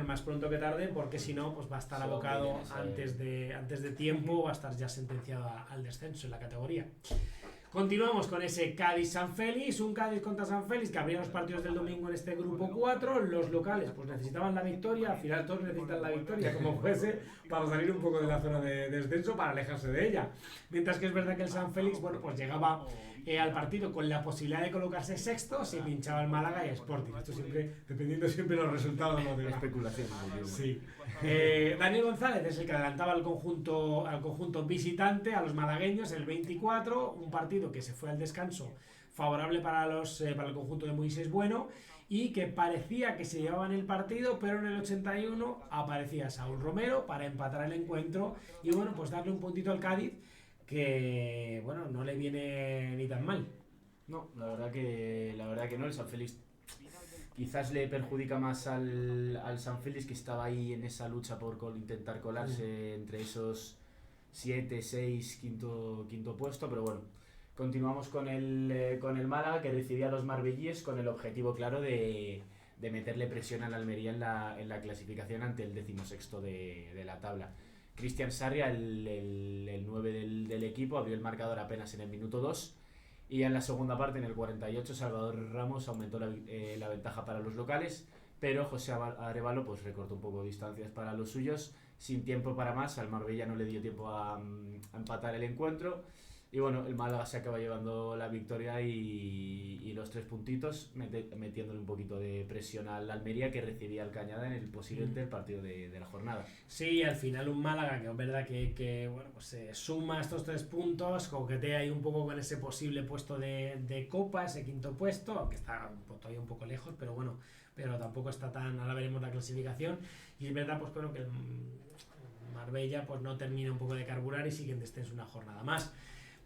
más pronto que tarde, porque si no, pues va a estar abocado antes de tiempo, va a estar ya sentenciado al descenso en la categoría. Continuamos con ese Cádiz-San Félix, un Cádiz contra San Félix que abría los partidos del domingo en este grupo 4. Los locales pues necesitaban la victoria, al final todos necesitan la victoria como fuese para salir un poco de la zona de descenso, para alejarse de ella. Mientras que es verdad que el San Félix, bueno, pues llegaba al partido con la posibilidad de colocarse sexto si pinchaba el Málaga y el Sporting. Esto siempre, dependiendo siempre de los resultados, ¿no? De especulación. Sí. Daniel González es el que adelantaba al conjunto visitante, a los malagueños, el 24, un partido que se fue al descanso favorable para el conjunto de Moisés Bueno y que parecía que se llevaban el partido, pero en el 81 aparecía Saúl Romero para empatar el encuentro y bueno, pues darle un puntito al Cádiz que bueno, no le viene ni tan mal. No, la verdad que no. El San Félix quizás le perjudica más al San Félix, que estaba ahí en esa lucha por intentar colarse entre esos 7, 6, quinto puesto, pero bueno. Continuamos con el Málaga, que recibía a los marbellíes con el objetivo claro de meterle presión al Almería en la clasificación ante el 16º de la tabla. Cristian Sarria, el 9 del equipo, abrió el marcador apenas en el minuto 2 y en la segunda parte, en el 48, Salvador Ramos aumentó la ventaja para los locales, pero José Arévalo pues recortó un poco distancias para los suyos. Sin tiempo para más, al Marbella no le dio tiempo a empatar el encuentro. Y bueno, el Málaga se acaba llevando la victoria y los 3 puntitos, metiéndole un poquito de presión al Almería, que recibía al Cañada en el posible partido de la jornada. Sí, al final un Málaga que es verdad que bueno, pues se suma estos 3 puntos, coquetea ahí un poco con ese posible puesto de Copa, ese 5º puesto, aunque está todavía un poco lejos, pero bueno, pero tampoco está tan, ahora veremos la clasificación. Y es verdad, pues bueno, que el Marbella pues no termina un poco de carburar y sigue en descenso una jornada más.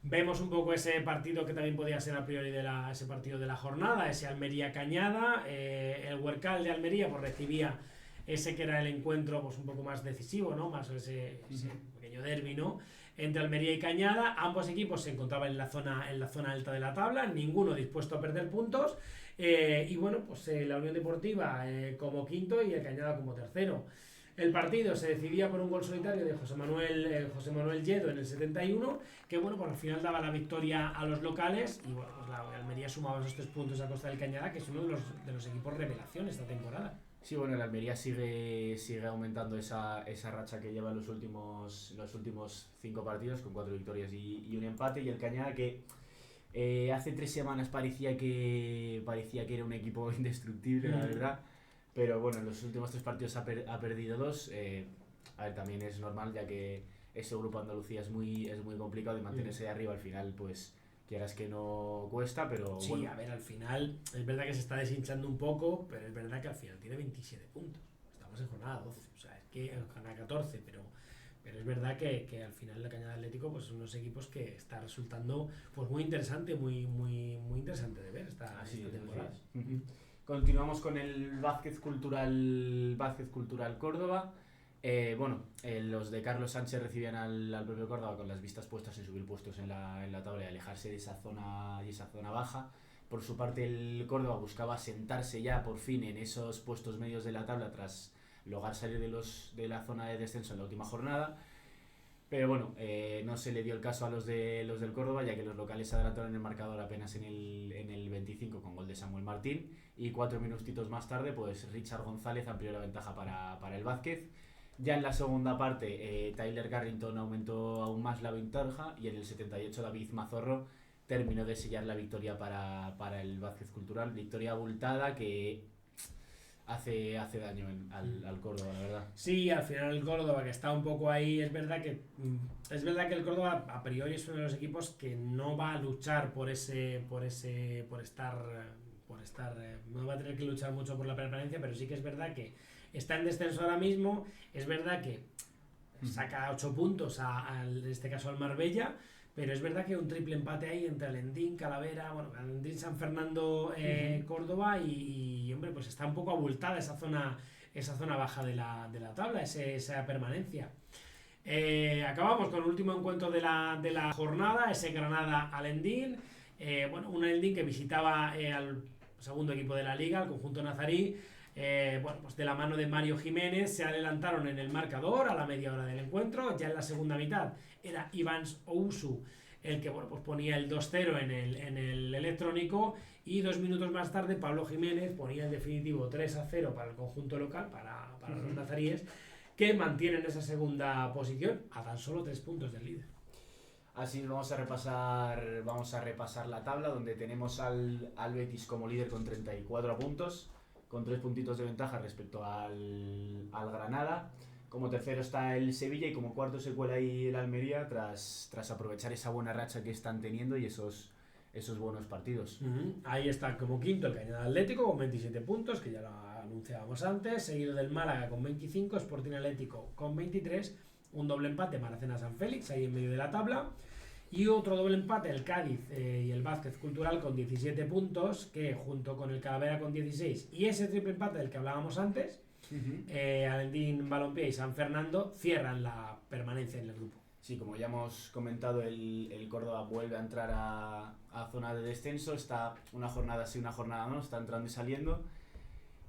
Vemos un poco ese partido que también podía ser a priori ese partido de la jornada, ese Almería-Cañada. El Huercal de Almería pues recibía ese que era el encuentro pues un poco más decisivo, ¿no? Más ese pequeño derbi, ¿no? Entre Almería y Cañada. Ambos equipos se encontraban en la zona alta de la tabla, ninguno dispuesto a perder puntos. Y bueno, pues la Unión Deportiva como quinto y el Cañada como tercero. El partido se decidía por un gol solitario de José Manuel Lledo en el 71, que bueno, pues al final daba la victoria a los locales y bueno, pues la Almería sumaba esos 3 puntos a costa del Cañada, que es uno de los equipos revelación esta temporada. Sí, bueno, el Almería sigue aumentando esa racha que lleva en los últimos 5 partidos, con 4 victorias y un empate, y el Cañada que hace 3 semanas parecía que era un equipo indestructible, la verdad, pero bueno, en los últimos 3 partidos ha perdido 2. A ver, también es normal, ya que ese grupo Andalucía es muy complicado, y mantenerse de arriba al final, pues quieras que no cuesta, pero Sí, bueno. a ver, al final es verdad que se está deshinchando un poco, pero es verdad que al final tiene 27 puntos. Estamos en jornada 12, o sea, es que en jornada 14, pero es verdad que al final la Cañada Atlético pues son unos equipos que está resultando pues muy interesante, muy interesante de ver esta temporada. Continuamos con el Vázquez Cultural Córdoba. Los de Carlos Sánchez recibían al propio Córdoba con las vistas puestas en subir puestos en la tabla y alejarse de esa zona baja. Por su parte, el Córdoba buscaba sentarse ya por fin en esos puestos medios de la tabla tras lograr salir de la zona de descenso en la última jornada. Pero bueno, no se le dio el caso a los del Córdoba, ya que los locales se adelantaron en el marcador apenas en el 25 con gol de Samuel Martín, y 4 minutitos más tarde pues Richard González amplió la ventaja para el Vázquez. Ya en la segunda parte, Tyler Carrington aumentó aún más la ventaja, y en el 78 David Mazorro terminó de sellar la victoria para el Vázquez Cultural. Victoria abultada que hace daño al Córdoba, la verdad. Sí, al final el Córdoba, que está un poco ahí, es verdad que el Córdoba a priori es uno de los equipos que no va a luchar por estar, no va a tener que luchar mucho por la permanencia, pero sí que es verdad que está en descenso ahora mismo. Es verdad que saca 8 puntos en este caso al Marbella, pero es verdad que un triple empate ahí entre Alendín, Calavera, Alendín, San Fernando, Córdoba, y hombre, pues está un poco abultada esa zona baja de la tabla, esa permanencia. Acabamos con el último encuentro de la jornada, ese Granada-Alendín. Un Alendín que visitaba al segundo equipo de la liga, el conjunto nazarí. Pues de la mano de Mario Jiménez se adelantaron en el marcador a la media hora del encuentro. Ya en la segunda mitad era Ivans Ousu el que pues ponía el 2-0 en el electrónico, y 2 minutos más tarde Pablo Jiménez ponía el definitivo 3-0 para el conjunto local, para los nazaríes, que mantienen esa segunda posición a tan solo 3 puntos del líder. Así vamos a repasar la tabla, donde tenemos al Betis como líder con 34 puntos, con 3 puntitos de ventaja respecto al Granada. Como tercero está el Sevilla, y como cuarto se cuela ahí el Almería tras aprovechar esa buena racha que están teniendo y esos buenos partidos. Ahí está como quinto el Cañada Atlético con 27 puntos, que ya lo anunciábamos antes, seguido del Málaga con 25, Sporting Atlético con 23, un doble empate Maracena San Félix ahí en medio de la tabla, y otro doble empate el Cádiz y el Vázquez Cultural con 17 puntos, que junto con el Calavera con 16 y ese triple empate del que hablábamos antes, Alendín, Balompié y San Fernando cierran la permanencia en el grupo. Sí, como ya hemos comentado, el Córdoba vuelve a entrar a zona de descenso. Está una jornada sí, una jornada no, está entrando y saliendo.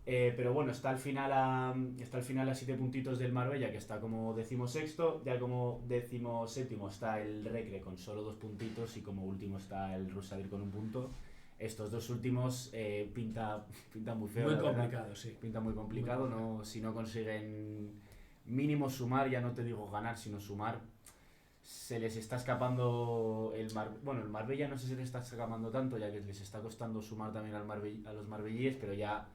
Pero bueno, está al final a 7 puntitos del Marbella, que está como 16º. Ya como 17º está el Recre con solo 2 puntitos, y como último está el Rusadir con 1 punto. Estos dos últimos pinta muy feo. Muy complicado, sí. Pinta muy complicado. No, si no consiguen mínimo sumar, ya no te digo ganar, sino sumar, se les está escapando el Marbella no sé si les está escapando tanto, ya que les está costando sumar también a los marbellíes, pero ya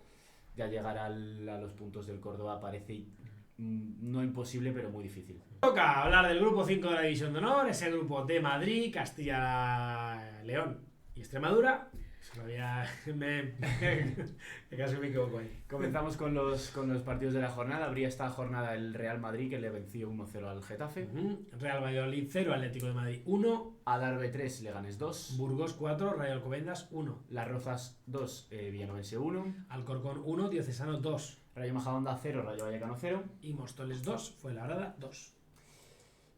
llegar a los puntos del Córdoba parece no imposible, pero muy difícil. Toca hablar del grupo 5 de la División de Honor, ese grupo de Madrid, Castilla, León y Extremadura. Casi me equivoco ahí. Comenzamos con los partidos de la jornada. Habría esta jornada el Real Madrid, que le venció 1-0 al Getafe. Real Valladolid 0, Atlético de Madrid 1. Adarve 3, Leganés 2. Burgos 4, Rayo Alcobendas 1. Las Rozas 2, Villanovense 1. Alcorcón 1, Diocesano 2. Rayo Majadahonda 0, Rayo Vallecano 0. Y Móstoles 2, Fuenlabrada 2.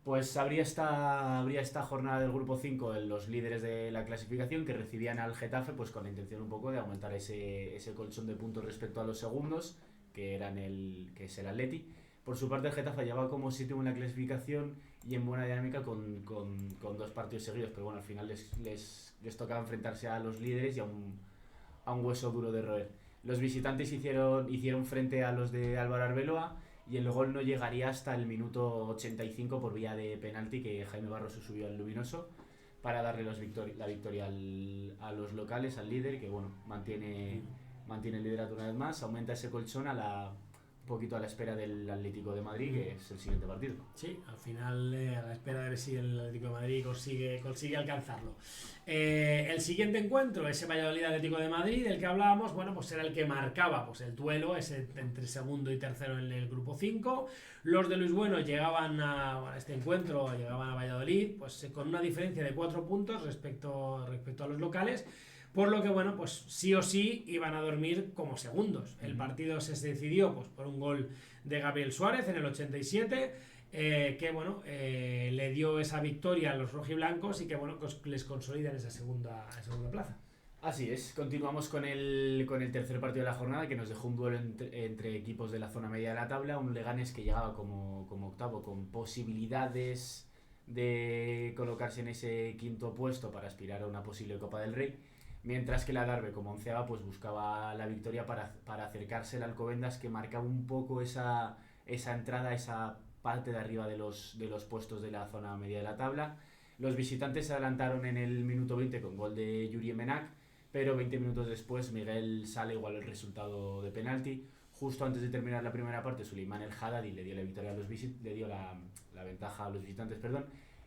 Pues habría esta jornada del grupo 5 en los líderes de la clasificación, que recibían al Getafe pues con la intención un poco de aumentar ese colchón de puntos respecto a los segundos, que es el Atleti. Por su parte el Getafe lleva como 7 en la clasificación y en buena dinámica con 2 partidos seguidos, pero bueno, al final les tocaba enfrentarse a los líderes y a un hueso duro de roer. Los visitantes hicieron frente a los de Álvaro Arbeloa y el gol no llegaría hasta el minuto 85 por vía de penalti que Jaime Barroso subió al Luminoso para darle la victoria a los locales, al líder, que bueno, mantiene el liderato una vez más, aumenta ese colchón un poquito a la espera del Atlético de Madrid, que es el siguiente partido. Sí, al final a la espera de ver si el Atlético de Madrid consigue alcanzarlo. El siguiente encuentro, ese Valladolid Atlético de Madrid del que hablábamos, bueno, pues era el que marcaba pues el duelo ese entre segundo y tercero en el grupo 5. Los de Luis Bueno llegaban a este encuentro, llegaban a Valladolid pues con una diferencia de 4 puntos respecto a los locales. Por lo que, bueno, pues sí o sí iban a dormir como segundos. El partido se decidió pues por un gol de Gabriel Suárez en el 87, que, bueno, le dio esa victoria a los rojiblancos y que, bueno, pues les consolida en esa segunda plaza. Así es, continuamos con el tercer partido de la jornada, que nos dejó un duelo entre equipos de la zona media de la tabla. Un Leganés que llegaba como octavo, con posibilidades de colocarse en ese quinto puesto para aspirar a una posible Copa del Rey. Mientras que la Adarve, como onceava, pues buscaba la victoria para acercarse al Alcobendas, que marcaba un poco esa entrada, esa parte de arriba de los puestos de la zona media de la tabla. Los visitantes se adelantaron en el minuto 20 con gol de Yuri Menac, pero 20 minutos después Miguel Sala igualó el resultado de penalti. Justo antes de terminar la primera parte, Suleiman El Haddadi le dio la victoria le dio la ventaja a los visitantes,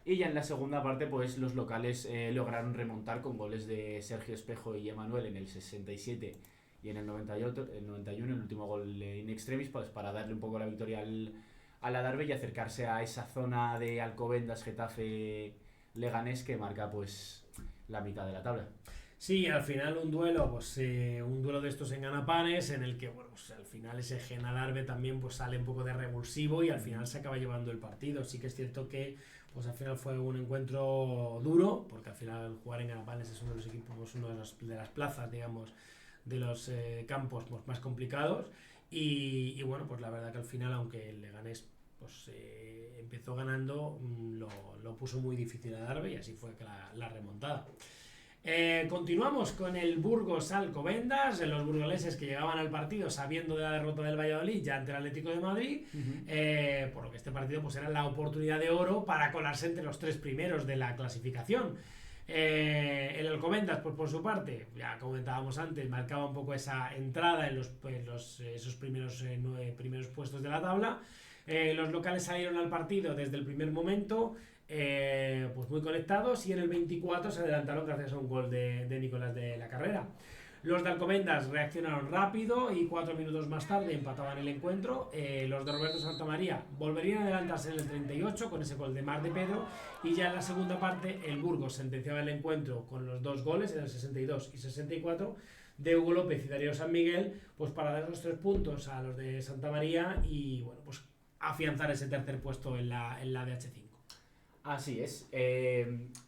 y ya en la segunda parte pues los locales lograron remontar con goles de Sergio Espejo y Emanuel en el 67 y en el 91, el último gol in extremis, pues para darle un poco la victoria al Adarve y acercarse a esa zona de Alcobendas, Getafe, Leganés, que marca pues la mitad de la tabla. Sí, al final un duelo de estos en ganapanes, en el que, bueno, pues al final ese Gen Adarve también pues sale un poco de revulsivo y al final se acaba llevando el partido. Sí que es cierto que pues al final fue un encuentro duro, porque al final jugar en ganapanes es uno de los equipos, uno de las plazas, digamos, de los campos pues, más complicados. Y bueno, pues la verdad que al final, aunque el Leganés pues empezó ganando, lo puso muy difícil a Adarve y así fue que la remontada. Continuamos con el Burgos Alcobendas, los burgaleses que llegaban al partido sabiendo de la derrota del Valladolid ya ante el Atlético de Madrid, por lo que este partido pues era la oportunidad de oro para colarse entre los 3 primeros de la clasificación. El Alcobendas, pues por su parte, ya comentábamos antes, marcaba un poco esa entrada en esos primeros 9 primeros puestos de la tabla. Los locales salieron al partido desde el primer momento, pues muy conectados, y en el 24 se adelantaron gracias a un gol de Nicolás de la Carrera. Los de Alcobendas reaccionaron rápido y 4 minutos más tarde empataban el encuentro. Los de Roberto Santamaría volverían a adelantarse en el 38 con ese gol de Mar de Pedro, y ya en la segunda parte el Burgos sentenciaba el encuentro con los 2 goles en el 62 y 64 de Hugo López y Darío San Miguel, pues para dar los 3 puntos a los de Santamaría y, bueno, pues afianzar ese tercer puesto en la DH5. Así es.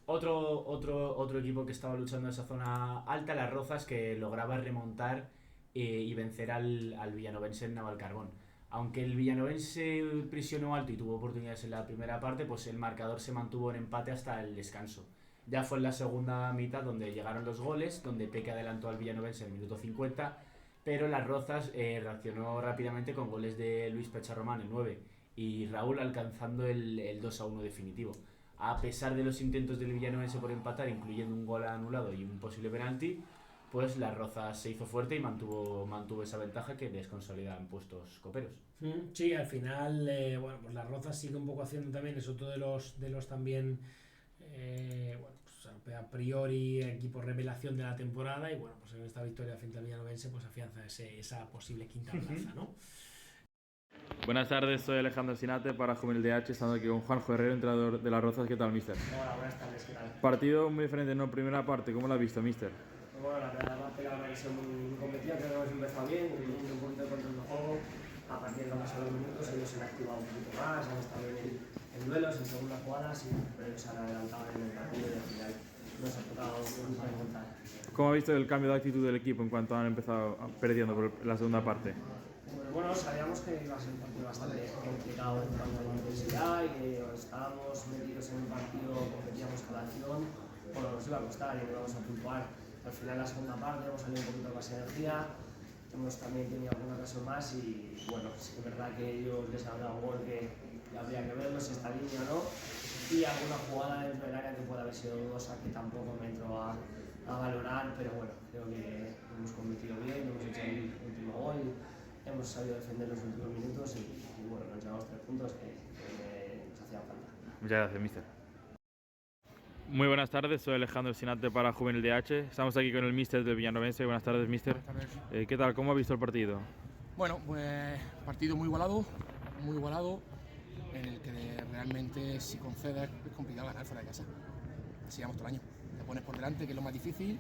Otro equipo que estaba luchando en esa zona alta, Las Rozas, que lograba remontar y vencer al villanovense en Navalcarbón. Aunque el villanovense prisionó alto y tuvo oportunidades en la primera parte, pues el marcador se mantuvo en empate hasta el descanso. Ya fue en la segunda mitad donde llegaron los goles, donde Peque adelantó al villanovense en el minuto 50, pero Las Rozas reaccionó rápidamente con goles de Luis Pecharromán en 9 y Raúl alcanzando el 2-1 definitivo. A pesar de los intentos del villanovense por empatar, incluyendo un gol anulado y un posible penalti, pues Las Rozas se hizo fuerte y mantuvo esa ventaja que les consolida en puestos coperos. Sí, al final, bueno, pues Las Rozas sigue un poco haciendo también, es otro de los también, bueno, pues a priori equipo revelación de la temporada, y bueno, pues en esta victoria frente al villanovense pues afianza esa posible quinta plaza, ¿no? Buenas tardes, soy Alejandro Sinate para Juvenil DH, estando aquí con Juanjo Herrero, entrenador de Las Rozas. ¿Qué tal, mister? Hola, buenas tardes, ¿qué tal? Partido muy diferente, ¿no? Primera parte, ¿cómo lo has visto, mister? Bueno, la primera parte la verdad que ha sido muy competida, creo que hemos empezado bien, teniendo un poquito de control del juego. A partir de los pasados minutos ellos se han activado un poquito más, han estado en duelos, en segundas jugadas, pero ellos se han adelantado en el partido y al final nos ha tocado remontar. ¿Cómo ha visto el cambio de actitud del equipo en cuanto han empezado perdiendo por la segunda parte? Bueno, sabíamos que iba a ser un partido bastante complicado en cuanto a la intensidad y que estábamos metidos en un partido, competíamos cada acción, bueno, nos iba a costar y no íbamos a puntuar. Al final, en la segunda parte, hemos salido un poquito con más energía hemos también tenido alguna ocasión más y bueno, sí que es verdad que ellos les han dado un gol que habría que verlo si está línea o no, y alguna jugada dentro del área que pueda haber sido dudosa que tampoco me entro a valorar, pero bueno, creo que hemos competido bien, hemos hecho el último gol, hemos sabido defender los últimos minutos y bueno, nos llevamos 3 puntos que nos hacían falta. Muchas gracias, mister. Muy buenas tardes, soy Alejandro Sinate para Juvenil DH. Estamos aquí con el míster del Villanovense. Buenas tardes, míster. Buenas tardes. ¿Qué tal? ¿Cómo ha visto el partido? Bueno, pues partido muy igualado, en el que realmente si concedes es complicado ganar fuera de casa. Así llevamos todo el año. Te pones por delante, que es lo más difícil,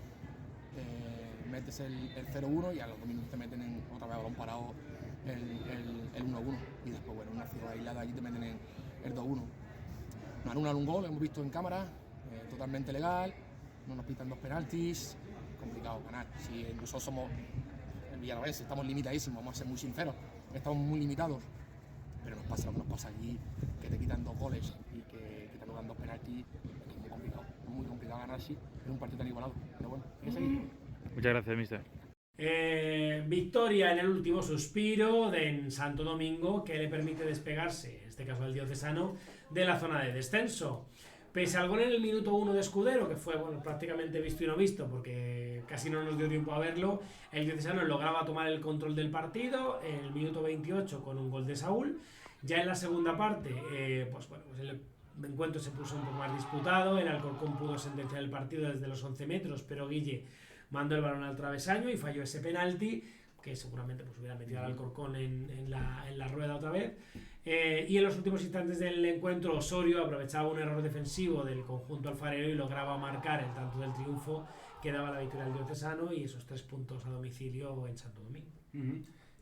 metes el 0-1 y a los 2 minutos te meten otra vez a balón parado el 1-1 y después, bueno, una ciudad aislada allí te meten en el 2-1. Nos anulan un gol, hemos visto en cámara, totalmente legal, no nos pitan 2 penaltis, complicado ganar. Si nosotros somos el Villanovense, estamos limitadísimos, vamos a ser muy sinceros, estamos muy limitados, pero nos pasa lo que nos pasa aquí, que te quitan 2 goles y que te anulan 2 penaltis, es muy complicado ganar así, en un partido tan igualado, pero bueno, hay que seguir. Muchas gracias, mister. Victoria en el último suspiro en Santo Domingo que le permite despegarse, en este caso al diocesano, de la zona de descenso. Pese al gol en el minuto 1 de Escudero, que fue bueno, prácticamente visto y no visto, porque casi no nos dio tiempo a verlo, el diocesano lograba tomar el control del partido en el minuto 28 con un gol de Saúl. Ya en la segunda parte, pues el encuentro se puso un poco más disputado, el Alcorcón pudo sentenciar el partido desde los 11 metros, pero Guille mandó el balón al travesaño y falló ese penalti, que seguramente pues, hubiera metido al Alcorcón en la rueda otra vez. Y en los últimos instantes del encuentro, Osorio aprovechaba un error defensivo del conjunto alfarero y lograba marcar el tanto del triunfo que daba la victoria al diocesano y esos 3 puntos a domicilio en Santo Domingo.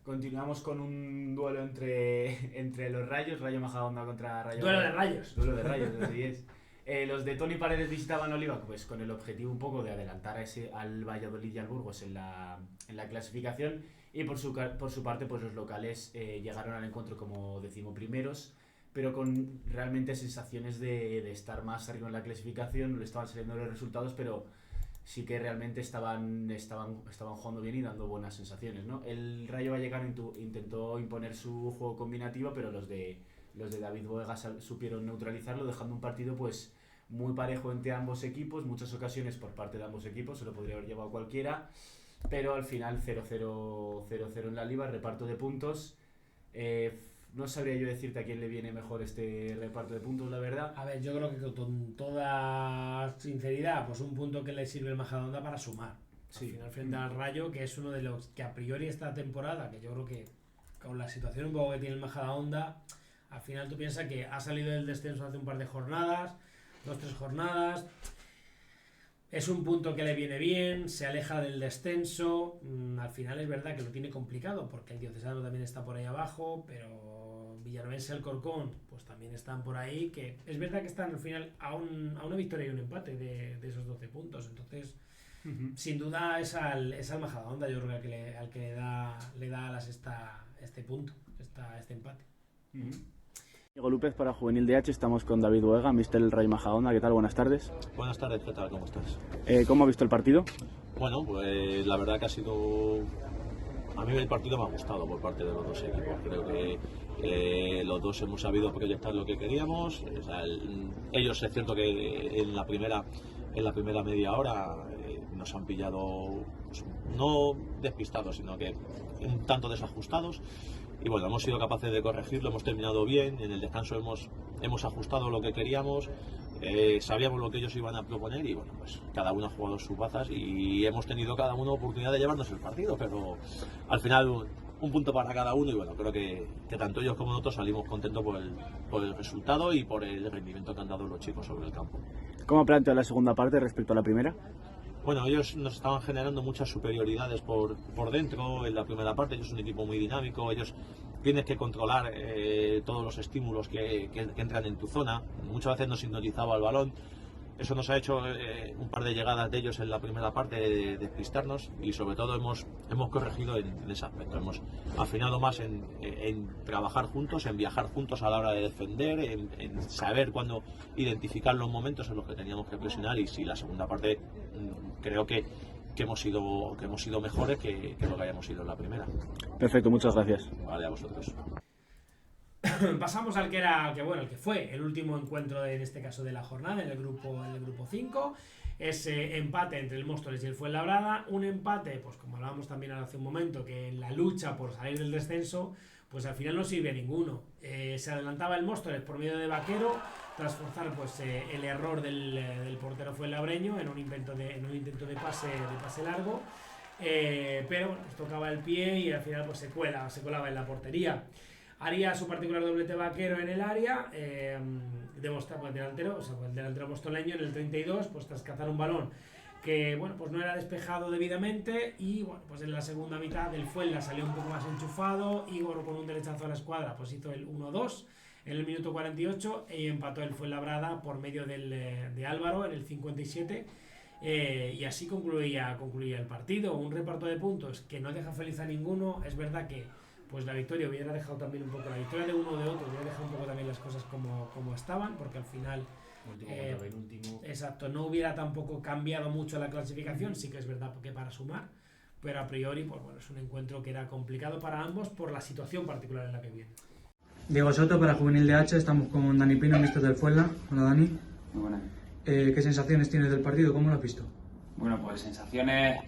Continuamos con un duelo entre los Rayos, Rayo Majadahonda contra Rayo. Duelo de Rayos. Duelo de Rayos, así es. Los de Toni Paredes visitaban Oliva pues con el objetivo un poco de adelantar al Valladolid y al Burgos en la clasificación, y por su parte pues los locales llegaron al encuentro como 11º, pero con realmente sensaciones de estar más arriba en la clasificación. No le estaban saliendo los resultados, pero sí que realmente estaban jugando bien y dando buenas sensaciones, ¿no? El Rayo Vallecano intentó imponer su juego combinativo, pero los de David Boegas supieron neutralizarlo, dejando un partido pues muy parejo entre ambos equipos, muchas ocasiones por parte de ambos equipos, se lo podría haber llevado cualquiera, pero al final 0-0 en la Liga, reparto de puntos. No sabría yo decirte a quién le viene mejor este reparto de puntos, la verdad. A ver, yo creo que con toda sinceridad, pues un punto que le sirve el Majadahonda para sumar. Sí. Al final frente al Rayo, que es uno de los que a priori esta temporada, que yo creo que con la situación un poco que tiene el Majadahonda, al final tú piensas que ha salido del descenso hace un par de jornadas, 2-3 jornadas. Es un punto que le viene bien, se aleja del descenso. Al final es verdad que lo tiene complicado porque el diocesano también está por ahí abajo, pero Villanovense y Alcorcón pues también están por ahí, que es verdad que están al final a una victoria y un empate de esos 12 puntos. Entonces, sin duda es al Majadahonda, yo creo que al que le da a la sexta este punto, este empate. Diego López para Juvenil DH, estamos con David Boega, míster del Rayo Majadahonda. ¿Qué tal? Buenas tardes. Buenas tardes, ¿qué tal? ¿Cómo estás? ¿Cómo ha visto el partido? Bueno, pues la verdad que ha sido... A mí el partido me ha gustado por parte de los dos equipos. Creo que los dos hemos sabido proyectar lo que queríamos. O sea, ellos es cierto que en la primera media hora nos han pillado, pues, no despistados, sino que un tanto desajustados. Y bueno, hemos sido capaces de corregirlo, hemos terminado bien, en el descanso hemos ajustado lo que queríamos, sabíamos lo que ellos iban a proponer y bueno, pues cada uno ha jugado sus bazas y hemos tenido cada uno oportunidad de llevarnos el partido, pero al final un punto para cada uno y bueno, creo que tanto ellos como nosotros salimos contentos por el resultado y por el rendimiento que han dado los chicos sobre el campo. ¿Cómo plantea la segunda parte respecto a la primera? Bueno, ellos nos estaban generando muchas superioridades por dentro en la primera parte. Ellos son un equipo muy dinámico, ellos tienes que controlar todos los estímulos que entran en tu zona. Muchas veces nos hipnotizaba el balón. Eso nos ha hecho un par de llegadas de ellos en la primera parte de despistarnos y sobre todo hemos corregido en ese aspecto. Hemos afinado más en trabajar juntos, en viajar juntos a la hora de defender, en saber cuándo identificar los momentos en los que teníamos que presionar y sí, la segunda parte creo que hemos sido mejores que lo que hayamos sido en la primera. Perfecto, muchas gracias. Vale, a vosotros. Pasamos al que fue el último encuentro en este caso de la jornada, en el grupo 5. Ese empate entre el Móstoles y el Fuenlabrada, un empate, pues como hablábamos también hace un momento, que en la lucha por salir del descenso, pues al final no sirve a ninguno. Se adelantaba el Móstoles por medio de Vaquero, tras forzar pues el error del portero fuenlabreño en un intento de pase largo, pero bueno, pues tocaba el pie y al final pues se colaba en la portería. Haría su particular doblete Vaquero en el área, demostraba el delantero mostoleño en el 32, pues tras cazar un balón que bueno, pues no era despejado debidamente, y bueno, pues en la segunda mitad del Fuenla salió un poco más enchufado. Igor con un derechazo a la escuadra pues hizo el 1-2 en el minuto 48 y empató el Fuenlabrada por medio de Álvaro en el 57, y así concluía el partido. Un reparto de puntos que no deja feliz a ninguno. Es verdad que pues la victoria hubiera dejado también un poco, la victoria de uno o de otro hubiera dejado un poco también las cosas como estaban, porque al final Último. exacto, no hubiera tampoco cambiado mucho la clasificación. Sí que es verdad que para sumar, pero a priori pues bueno, es un encuentro que era complicado para ambos por la situación particular en la que viene. Diego Soto para Juvenil DH, estamos con Dani Pino, míster del Fuenla. Hola Dani. Muy buenas. ¿Qué sensaciones tienes del partido? ¿Cómo lo has visto? Bueno, pues sensaciones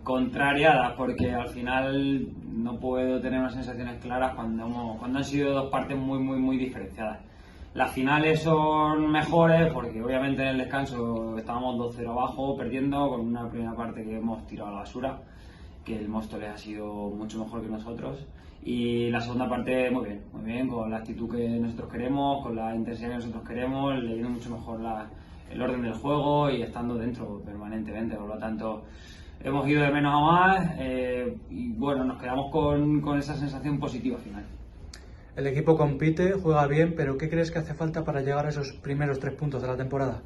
contrariadas, porque al final no puedo tener unas sensaciones claras cuando han sido dos partes muy diferenciadas. Las finales son mejores porque obviamente en el descanso estábamos 2-0 abajo, perdiendo, con una primera parte que hemos tirado a la basura, que el Móstoles ha sido mucho mejor que nosotros, y la segunda parte muy bien, con la actitud que nosotros queremos, con la intensidad que nosotros queremos, leyendo mucho mejor el orden del juego y estando dentro permanentemente. Por lo tanto, hemos ido de menos a más, y bueno, nos quedamos con esa sensación positiva final. El equipo compite, juega bien, pero ¿qué crees que hace falta para llegar a esos primeros 3 puntos de la temporada?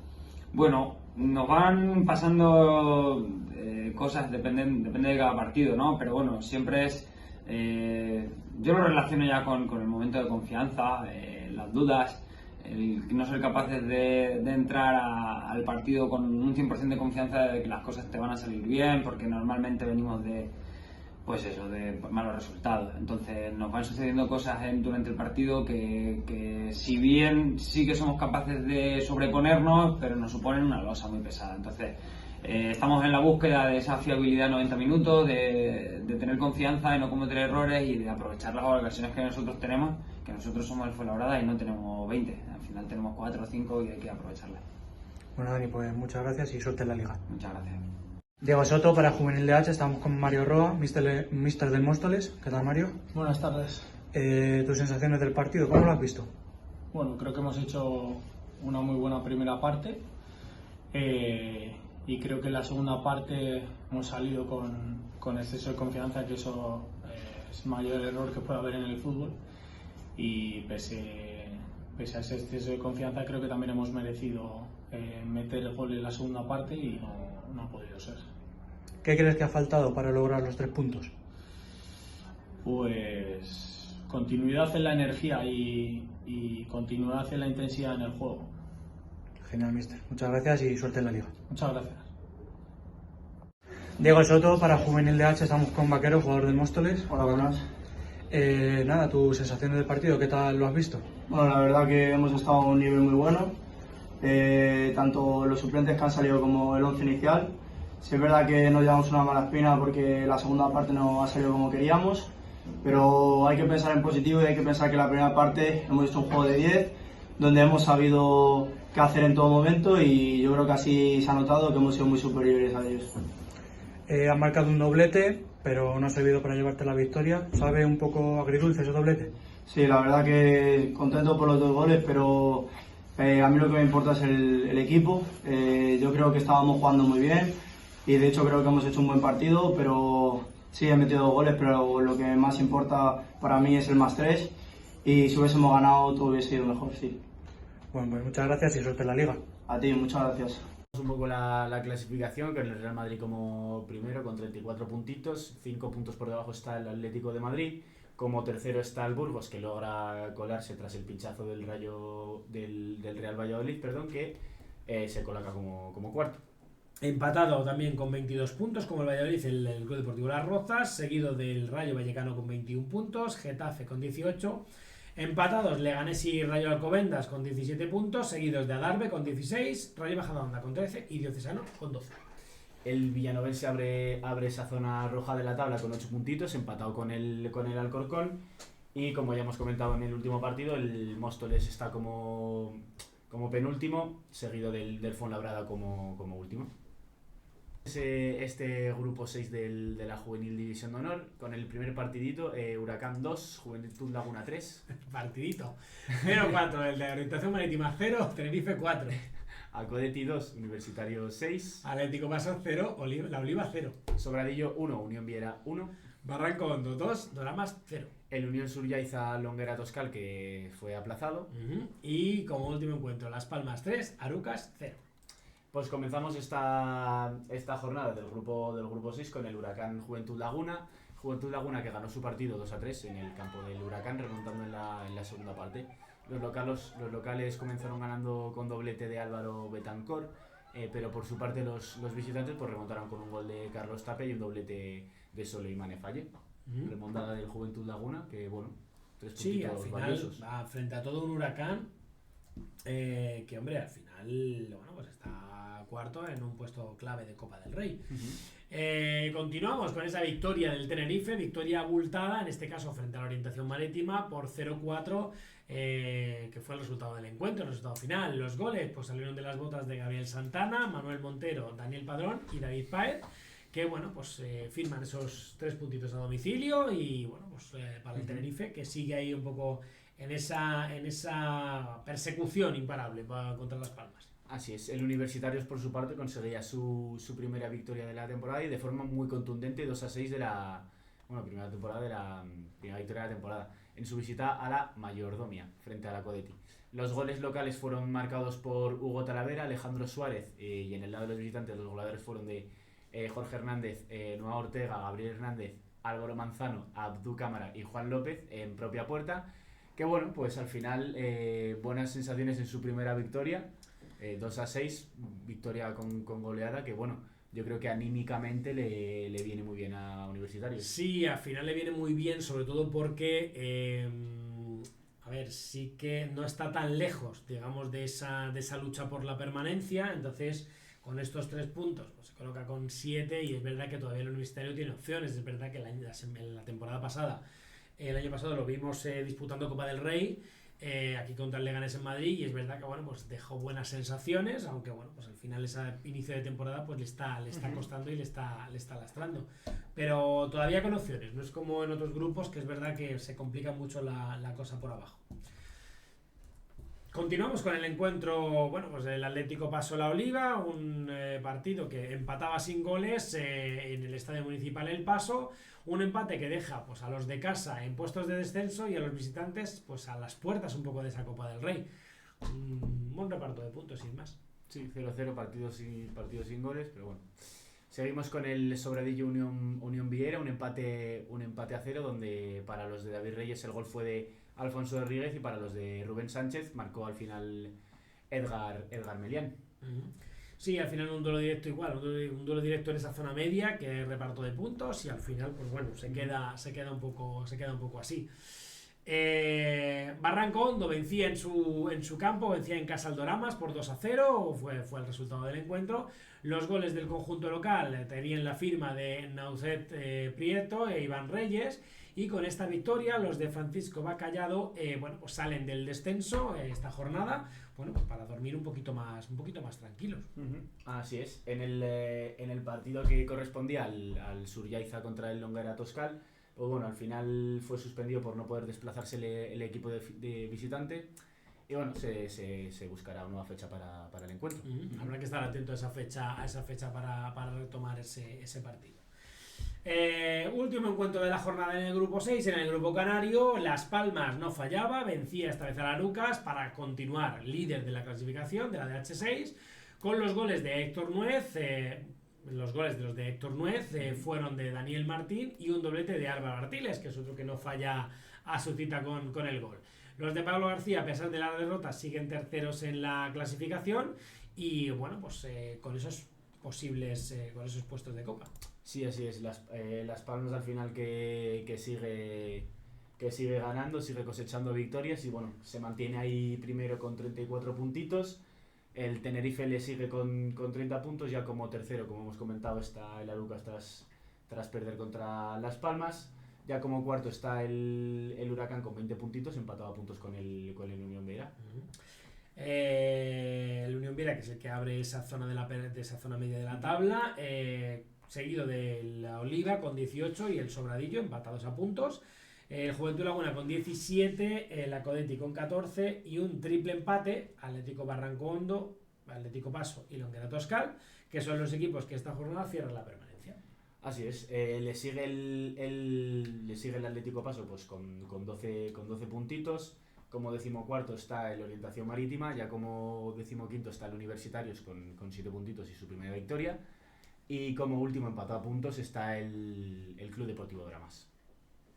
Bueno, nos van pasando cosas, depende de cada partido, ¿no? Pero bueno, siempre es... yo lo relaciono ya con el momento de confianza, las dudas, el no ser capaces de entrar al partido con un 100% de confianza de que las cosas te van a salir bien, porque normalmente venimos de malos resultados. Entonces nos van sucediendo cosas durante el partido que si bien sí que somos capaces de sobreponernos, pero nos suponen una losa muy pesada. Entonces estamos en la búsqueda de esa fiabilidad 90 minutos, de tener confianza, de no cometer errores y de aprovechar las ocasiones que nosotros tenemos, que nosotros somos el Fuenlabrada y no tenemos 20, al final tenemos 4 o 5 y hay que aprovecharlas. Bueno Dani, pues muchas gracias y suerte en la liga. Muchas gracias. Diego Soto para Juvenil DH, estamos con Mario Roa, míster del Móstoles. ¿Qué tal, Mario? Buenas tardes. ¿Tus sensaciones del partido? ¿Cómo lo has visto? Bueno, creo que hemos hecho una muy buena primera parte, y creo que en la segunda parte hemos salido con exceso de confianza, que eso es el mayor error que puede haber en el fútbol, y pese a ese exceso de confianza creo que también hemos merecido meter el gol en la segunda parte y no ha podido ser. ¿Qué crees que ha faltado para lograr los 3 puntos? Pues continuidad en la energía y continuidad en la intensidad en el juego. Genial, mister. Muchas gracias y suerte en la liga. Muchas gracias. Diego Soto para Juvenil DH, estamos con Vaquero, jugador del Móstoles. Hola, buenas. Nada, tus sensaciones del partido, ¿qué tal lo has visto? Bueno, la verdad que hemos estado a un nivel muy bueno, tanto los suplentes que han salido como el 11 inicial. Sí es verdad que nos llevamos una mala espina porque la segunda parte no ha salido como queríamos, pero hay que pensar en positivo y hay que pensar que la primera parte hemos hecho un juego de 10, donde hemos sabido qué hacer en todo momento, y yo creo que así se ha notado que hemos sido muy superiores a ellos. Has marcado un doblete, pero no ha servido para llevarte la victoria. ¿Sabe un poco agridulce ese doblete? Sí, la verdad que contento por los 2 goles, pero a mí lo que me importa es el equipo. Yo creo que estábamos jugando muy bien y de hecho creo que hemos hecho un buen partido, pero sí, he metido 2 goles, pero lo que más importa para mí es el +3, y si hubiésemos ganado todo hubiese sido mejor, sí. Bueno, pues muchas gracias y suerte en la liga. A ti, muchas gracias. Un poco la clasificación, con el Real Madrid como primero con 34 puntitos, 5 puntos por debajo está el Atlético de Madrid, como tercero está el Burgos, que logra colarse tras el pinchazo del Real Valladolid, que se coloca como cuarto. Empatado también con 22 puntos, como el Valladolid, el Club Deportivo Las Rozas, seguido del Rayo Vallecano con 21 puntos, Getafe con 18. Empatados Leganés y Rayo Alcobendas con 17 puntos, seguidos de Adarve con 16, Rayo Majadahonda con 13 y Diocesano con 12. El Villanovense abre esa zona roja de la tabla con 8 puntitos, empatado con el Alcorcón. Y como ya hemos comentado en el último partido, el Móstoles está como penúltimo, seguido del Fuenlabrada como último. Este grupo 6 de la Juvenil División de Honor, con el primer partidito, Huracán 2, Juventud Laguna 3. Partidito. 0-4, el de Orientación Marítima 0, Tenerife 4. Alcodetti 2, Universitario 6. Atlético Paso 0, La Oliva 0. Sobradillo 1, Unión Viera 1. Barranco Hondo 2, Doramas 0. El Unión Suryaiza Longuera Toscal, que fue aplazado. Y como último encuentro, Las Palmas 3, Arucas 0. Pues comenzamos esta jornada del grupo 6 con el Huracán Juventud Laguna. Juventud Laguna que ganó su partido 2-3 en el campo del Huracán, remontando en la segunda parte. Los locales comenzaron ganando con doblete de Álvaro Betancor, pero por su parte los visitantes pues remontaron con un gol de Carlos Tape y un doblete de Soleimane Falle. Remontada del Juventud Laguna, que bueno, 3 puntitos al final valiosos. va frente a todo un Huracán que hombre, al final bueno, pues está cuarto en un puesto clave de Copa del Rey. Continuamos con esa victoria del Tenerife, victoria abultada, en este caso frente a la Orientación Marítima por 0-4, que fue el resultado del encuentro, el resultado final. Los goles pues salieron de las botas de Gabriel Santana, Manuel Montero, Daniel Padrón y David Páez, que bueno, pues firman esos 3 puntitos a domicilio y bueno, pues para el Tenerife, que sigue ahí un poco en esa persecución imparable contra Las Palmas. Así es, el Universitarios por su parte conseguía su primera victoria de la temporada y de forma muy contundente, 2-6 de la primera victoria de la temporada, en su visita a la Mayordomia frente a la Codetti. Los goles locales fueron marcados por Hugo Talavera, Alejandro Suárez, y en el lado de los visitantes los goleadores fueron de Jorge Hernández, Noah Ortega, Gabriel Hernández, Álvaro Manzano, Abdú Cámara y Juan López en propia puerta. Que bueno, pues al final buenas sensaciones en su primera victoria, 2-6, victoria con goleada, que bueno, yo creo que anímicamente le viene muy bien a Universitarios. Sí, al final le viene muy bien, sobre todo porque sí que no está tan lejos, digamos, de esa lucha por la permanencia. Entonces, con estos 3 puntos pues se coloca con 7 y es verdad que todavía el Universitario tiene opciones. Es verdad que la temporada pasada, el año pasado lo vimos disputando Copa del Rey, aquí contra el Leganés en Madrid, y es verdad que bueno, pues dejó buenas sensaciones, aunque bueno, pues al final ese inicio de temporada pues le está costando y le está lastrando, pero todavía con opciones. No es como en otros grupos, que es verdad que se complica mucho la cosa por abajo. Continuamos con el encuentro, bueno, pues el Atlético Paso La Oliva, un partido que empataba sin goles en el Estadio Municipal El Paso, un empate que deja pues a los de casa en puestos de descenso y a los visitantes pues a las puertas un poco de esa Copa del Rey. Un buen reparto de puntos sin más. Sí, 0-0, partidos sin goles, pero bueno. Seguimos con el Sobradillo Unión Viera, un empate a 0, donde para los de David Reyes el gol fue de Alfonso Rodríguez y para los de Rubén Sánchez marcó al final Edgar Melián. Sí, al final un duelo directo igual, un duelo directo en esa zona media, que reparto de puntos, y al final pues bueno, se queda un poco así. Barranco Hondo vencía en su campo, vencía en casa al Doramas por 2-0, fue el resultado del encuentro. Los goles del conjunto local tenían la firma de Nauset Prieto e Iván Reyes, y con esta victoria los de Francisco Bacallado pues salen del descenso esta jornada, bueno, pues para dormir un poquito más tranquilos. Así es, en el partido que correspondía al Suryaiza contra el Longuera Toscal, pues bueno, al final fue suspendido por no poder desplazarse el equipo de visitante, y bueno, se buscará una nueva fecha para el encuentro. Habrá que estar atento a esa fecha para retomar ese partido. Último encuentro de la jornada en el grupo 6. En el grupo canario, Las Palmas no fallaba, vencía esta vez a la Arucas para continuar líder de la clasificación de la DH6, con los goles de Héctor Nuez. Los goles de los de Héctor Nuez fueron de Daniel Martín y un doblete de Álvaro Artiles, que es otro que no falla a su cita con el gol. Los de Pablo García, a pesar de la derrota, siguen terceros en la clasificación, y bueno, pues con esos posibles con esos puestos de Copa. Sí, así es. Las Palmas al final que sigue ganando, sigue cosechando victorias y bueno, se mantiene ahí primero con 34 puntitos. El Tenerife le sigue con 30 puntos, ya como tercero, como hemos comentado, está el Alucas tras perder contra Las Palmas. Ya como cuarto está el Huracán con 20 puntitos, empatado a puntos con el Unión Viera. El Unión Viera, que es el que abre esa zona de esa zona media de la tabla, seguido de la Oliva con 18 y el Sobradillo empatados a puntos. El Juventud Laguna con 17, el Acodeti con 14 y un triple empate, Atlético Barranco Hondo, Atlético Paso y Longuera Toscal, que son los equipos que esta jornada cierran la permanencia. Así es, le sigue el Atlético Paso pues con 12 puntitos. Como decimocuarto está el Orientación Marítima, ya como decimoquinto está el Universitarios con 7 puntitos y su primera victoria. Y como último empatado a puntos está el Club Deportivo Dramas.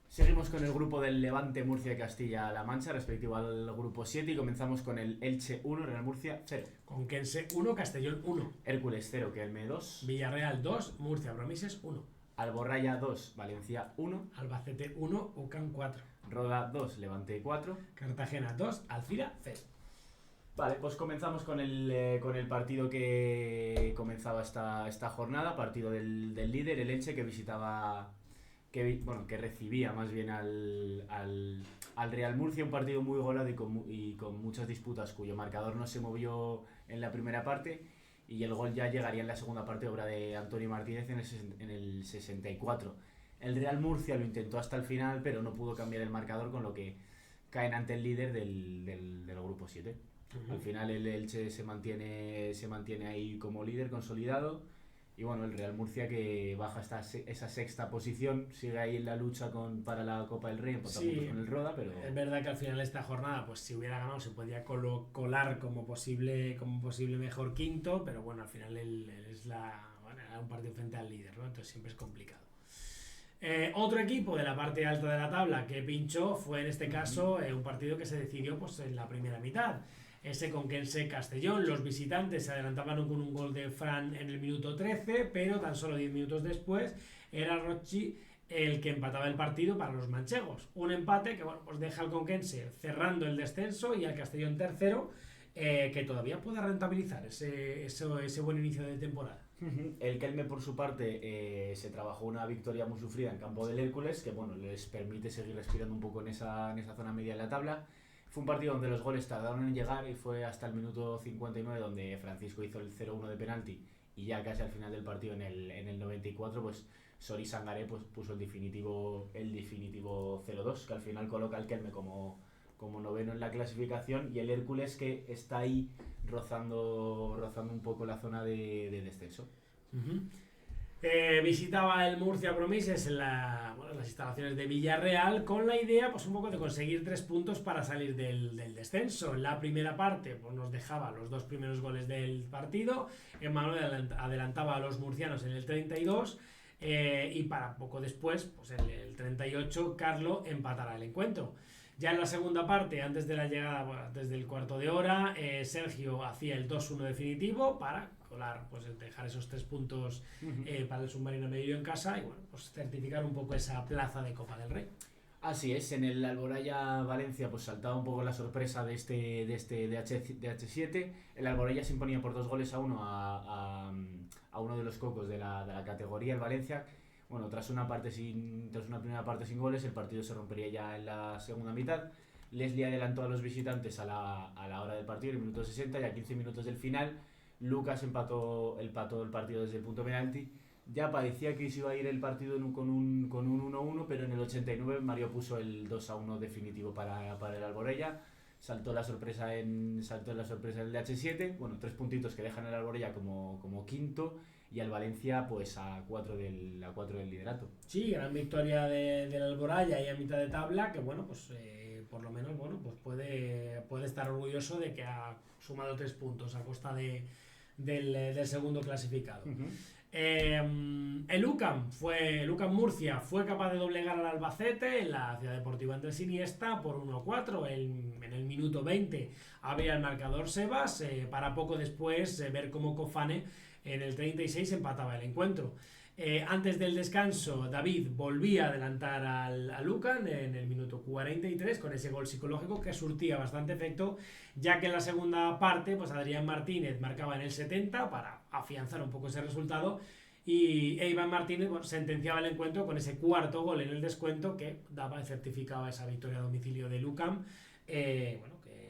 Seguimos con el grupo del Levante, Murcia y Castilla-La Mancha, respectivo al grupo 7, y comenzamos con el Elche 1, Real Murcia 0. Conquense 1, Castellón 1. Hércules 0, Kelme 2. Villarreal 2, Murcia Bromises 1. Alborraya 2, Valencia 1. Albacete 1, UCAM 4. Roda 2, Levante 4. Cartagena 2, Alcira 0. Vale, pues comenzamos con el partido que comenzaba esta jornada, partido del líder, el Elche, que visitaba... que recibía más bien al Real Murcia, un partido muy golado y con muchas disputas, cuyo marcador no se movió en la primera parte y el gol ya llegaría en la segunda parte, obra de Antonio Martínez en el 64. El Real Murcia lo intentó hasta el final, pero no pudo cambiar el marcador, con lo que caen ante el líder del grupo 7. Al final el Elche se mantiene ahí como líder consolidado. Y bueno, el Real Murcia, que baja esa sexta posición, sigue ahí en la lucha para la Copa del Rey, empatado con el Roda, pero... Es verdad que al final de esta jornada, pues si hubiera ganado, se podía colar como posible mejor quinto, pero bueno, al final era un partido frente al líder, ¿no? Entonces siempre es complicado. Otro equipo de la parte alta de la tabla que pinchó fue en este caso un partido que se decidió pues en la primera mitad. Ese Conquense Castellón, los visitantes se adelantaban con un gol de Fran en el minuto 13, pero tan solo 10 minutos después era Rocchi el que empataba el partido para los manchegos. Un empate que bueno, pues deja al Conquense cerrando el descenso y al Castellón tercero, que todavía pueda rentabilizar ese buen inicio de temporada. El Kelme, por su parte, se trabajó una victoria muy sufrida en campo del Hércules, que bueno, les permite seguir respirando un poco en esa zona media de la tabla. Fue un partido donde los goles tardaron en llegar y fue hasta el minuto 59 donde Francisco hizo el 0-1 de penalti, y ya casi al final del partido en el 94 pues Sori Sangaré pues puso el definitivo 0-2, que al final coloca al Kelme como noveno en la clasificación, y el Hércules que está ahí rozando un poco la zona de descenso. Visitaba el Murcia Promises en las instalaciones de Villarreal con la idea pues un poco de conseguir 3 puntos para salir del descenso. En la primera parte pues nos dejaba los 2 primeros goles del partido. Emmanuel adelantaba a los murcianos en el 32 y para poco después, pues en el 38, Carlo empatará el encuentro. Ya en la segunda parte, antes de la llegada, desde el cuarto de hora, Sergio hacía el 2-1 definitivo para colar, pues dejar esos 3 puntos para el Submarino Medio en casa y bueno, pues certificar un poco esa plaza de Copa del Rey. Así es, en el Alboraya Valencia pues saltaba un poco la sorpresa de H7. El Alboraya se imponía por 2-1 a uno de los cocos de la categoría, el Valencia. Bueno, tras una primera parte sin goles, el partido se rompería ya en la segunda mitad. Leslie adelantó a los visitantes a la hora del partido, en el minuto 60, y a 15 minutos del final Lucas empató el partido desde el punto penalti. Ya parecía que se iba a ir el partido con un 1-1, pero en el 89 Mario puso el 2-1 definitivo para el Alboraya. Saltó la sorpresa en el H7, bueno, 3 puntitos que dejan al Alboraya como quinto, y al Valencia pues a 4 del liderato. Sí, gran victoria del Alboraya y a mitad de tabla, que bueno, pues por lo menos bueno, pues puede estar orgulloso de que ha sumado 3 puntos a costa de del segundo clasificado. El UCAM Murcia fue capaz de doblegar al Albacete en la Ciudad Deportiva Andrés Iniesta por 1-4. En el minuto 20 abría el marcador Sebas, para poco después ver cómo Cofane en el 36 empataba el encuentro. Antes del descanso, David volvía a adelantar al UCAM en el minuto 43 con ese gol psicológico que surtía bastante efecto, ya que en la segunda parte pues Adrián Martínez marcaba en el 70 para afianzar un poco ese resultado, y Iván Martínez sentenciaba el encuentro con ese cuarto gol en el descuento que certificaba esa victoria a domicilio del UCAM, que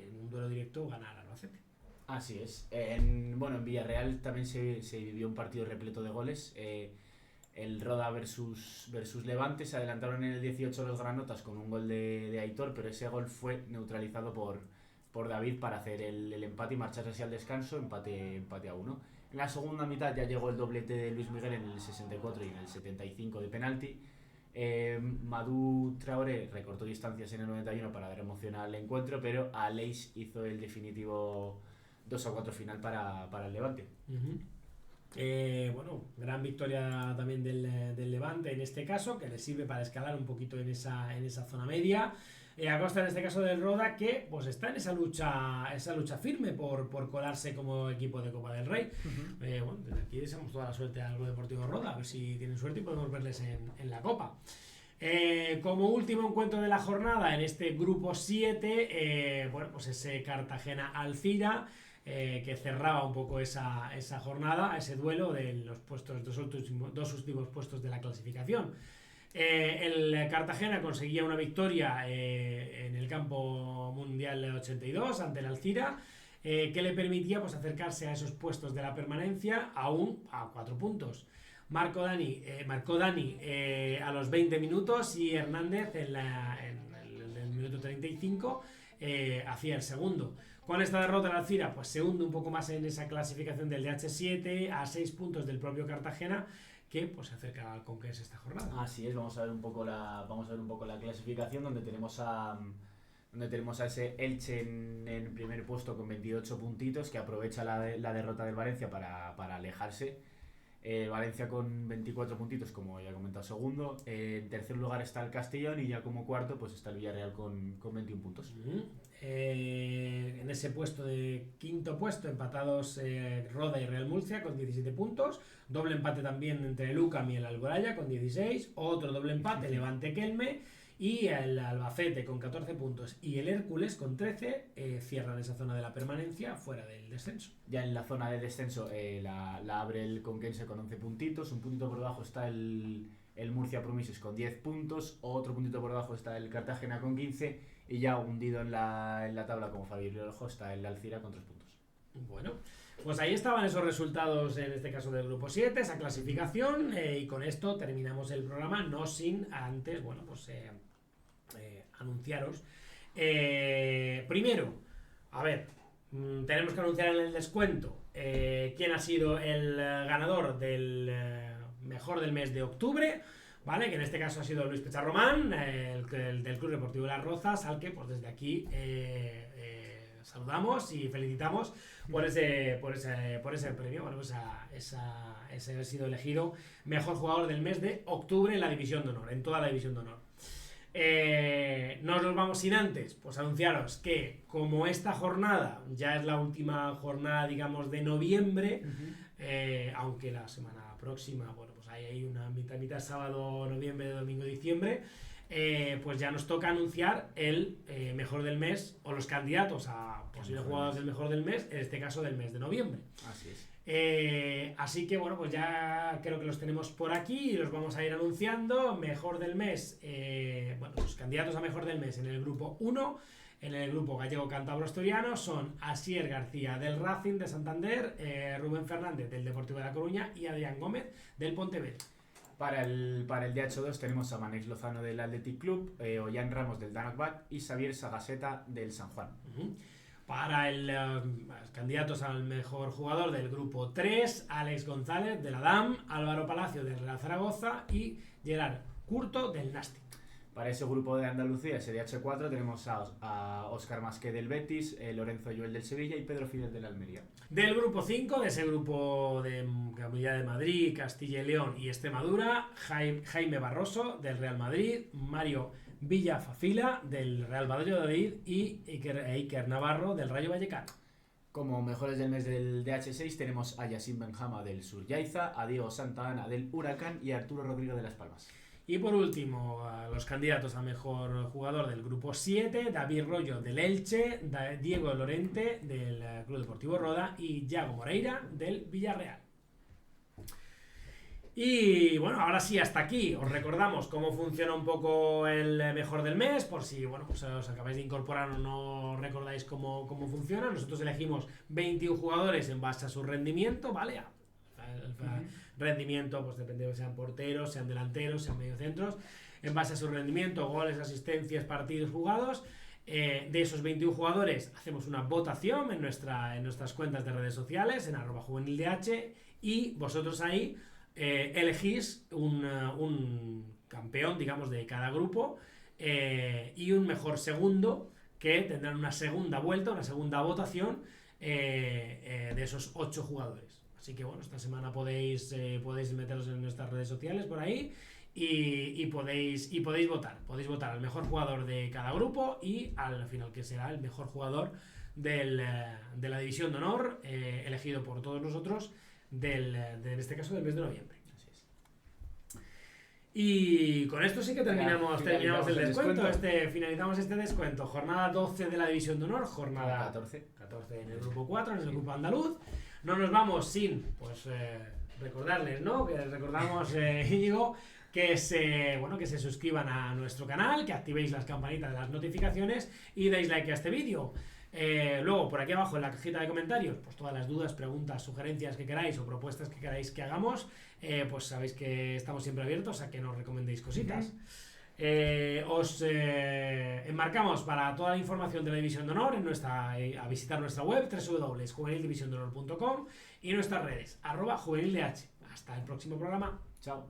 en un duelo directo ganara al Albacete. Así es. En Villarreal también se vivió un partido repleto de goles. El Roda versus Levante, se adelantaron en el 18 los granotas con un gol de Aitor, pero ese gol fue neutralizado por David para hacer el empate y marcharse hacia el descanso, empate a 1. En la segunda mitad ya llegó el doblete de Luis Miguel en el 64 y en el 75 de penalti. Madou Traoré recortó distancias en el 91 para dar emoción al encuentro, pero Aleix hizo el definitivo 2-4 final para el Levante. Gran victoria también del Levante en este caso, que le sirve para escalar un poquito en esa zona media, a costa en este caso del Roda, que pues está en esa lucha firme por colarse como equipo de Copa del Rey. Desde aquí deseamos toda la suerte al Club Deportivo Roda, a ver si tienen suerte y podemos verles en la Copa. Como último encuentro de la jornada en este grupo 7, ese Cartagena-Alcira, que cerraba un poco esa jornada, ese duelo de los dos últimos puestos de la clasificación. El Cartagena conseguía una victoria en el campo mundial de 82 ante el Alcira, que le permitía acercarse a esos puestos de la permanencia aún a 4 puntos. Marcó Dani a los 20 minutos y Hernández en el minuto 35 hacía el segundo. Con esta derrota el Alcira se hunde un poco más en esa clasificación del DH7 a 6 puntos del propio Cartagena, que se acerca al Conquense esta jornada. Así es, vamos a ver un poco la clasificación, donde tenemos a ese Elche en primer puesto con 28 puntitos, que aprovecha la derrota del Valencia para alejarse. Valencia con 24 puntitos, como ya he comentado, segundo. En tercer lugar está el Castellón, y ya como cuarto está el Villarreal con 21 puntos. En ese puesto de quinto puesto empatados Roda y Real Murcia con 17 puntos, doble empate también entre el UCAM y el Alboraya con 16, otro doble empate Levante-Kelme, y el Albacete con 14 puntos y el Hércules con 13 cierran esa zona de la permanencia fuera del descenso. Ya en la zona de descenso la abre el Conquense con 11 puntitos, un puntito por debajo está el Murcia Promises con 10 puntos, otro puntito por debajo está el Cartagena con 15, y ya hundido en la tabla como Fabio Rojo está el Alcira con 3 puntos. Bueno, pues ahí estaban esos resultados, en este caso del grupo 7, esa clasificación, y con esto terminamos el programa, no sin antes, anunciaros. Primero, tenemos que anunciar en el descuento quién ha sido el ganador del mejor del mes de octubre, ¿vale? Que en este caso ha sido Luis Pecharromán, el del Club Deportivo Las Rozas, al que desde aquí saludamos y felicitamos por ese premio. Ese ha sido elegido mejor jugador del mes de octubre en la División de Honor, en toda la División de Honor. No nos vamos sin antes anunciaros que, como esta jornada ya es la última jornada, digamos, de noviembre, aunque la semana próxima, hay una mitad sábado, noviembre, domingo, diciembre, ya nos toca anunciar el mejor del mes, o los candidatos a posibles jugadores del mejor del mes, en este caso del mes de noviembre. Así es. Así que ya creo que los tenemos por aquí y los vamos a ir anunciando. Mejor del mes, los candidatos a mejor del mes en el grupo 1, en el grupo gallego cántabro asturiano, son Asier García del Racing de Santander, Rubén Fernández del Deportivo de La Coruña y Adrián Gómez del Pontevedra. Para el DH2 tenemos a Manex Lozano del Athletic Club, Ollán Ramos del Danakbat y Xavier Sagaseta del San Juan. Para los candidatos al mejor jugador del grupo 3, Alex González del Adam, Álvaro Palacio del Real Zaragoza y Gerard Curto del Nasti. Para ese grupo de Andalucía, ese H4, tenemos a Óscar Masqué del Betis, Lorenzo Lluel del Sevilla y Pedro Fidel del Almería. Del grupo 5, de ese grupo de Comunidad de Madrid, Castilla y León y Extremadura, Jaime Barroso del Real Madrid, Mario Villafafila del Real Valladolid y Iker Navarro del Rayo Vallecano. Como mejores del mes del DH6 tenemos a Yacine Benjama del Sur-Yaiza, a Diego Santa Ana del Huracán y a Arturo Rodrigo de Las Palmas. Y por último, a los candidatos a mejor jugador del grupo 7, David Rollo del Elche, Diego Lorente del Club Deportivo Roda y Yago Moreira del Villarreal. Y bueno, ahora sí, hasta aquí. Os recordamos cómo funciona un poco el mejor del mes, por si bueno, pues os acabáis de incorporar o no recordáis cómo funciona. Nosotros elegimos 21 jugadores en base a su rendimiento, ¿vale? Rendimiento, pues depende de sean porteros, sean delanteros, sean mediocentros, en base a su rendimiento, goles, asistencias, partidos jugados. De esos 21 jugadores hacemos una votación en nuestras cuentas de redes sociales, en @juvenildh, y vosotros ahí elegís un campeón, digamos, de cada grupo y un mejor segundo, que tendrán una segunda vuelta, una segunda votación de esos 8 jugadores. Así que bueno, esta semana podéis meteros en nuestras redes sociales por ahí y podéis votar. Podéis votar al mejor jugador de cada grupo y al final que será el mejor jugador de la división de honor, elegido por todos nosotros en este caso del mes de noviembre. Así es. Y con esto sí que terminamos el descuento. Finalizamos este descuento. Jornada 12 de la división de honor, jornada 14 en el grupo 4, en el grupo andaluz. No nos vamos sin, pues, recordarles, ¿no? Que les recordamos, Íñigo, que se suscriban a nuestro canal, que activéis las campanitas de las notificaciones y deis like a este vídeo. Luego, por aquí abajo en la cajita de comentarios, pues todas las dudas, preguntas, sugerencias que queráis o propuestas que queráis que hagamos, pues sabéis que estamos siempre abiertos a que nos recomendéis cositas. Os enmarcamos para toda la información de la División de Honor a visitar nuestra web www.juvenildivisiondehonor.com y nuestras redes @juvenildh. Hasta el próximo programa. Chao.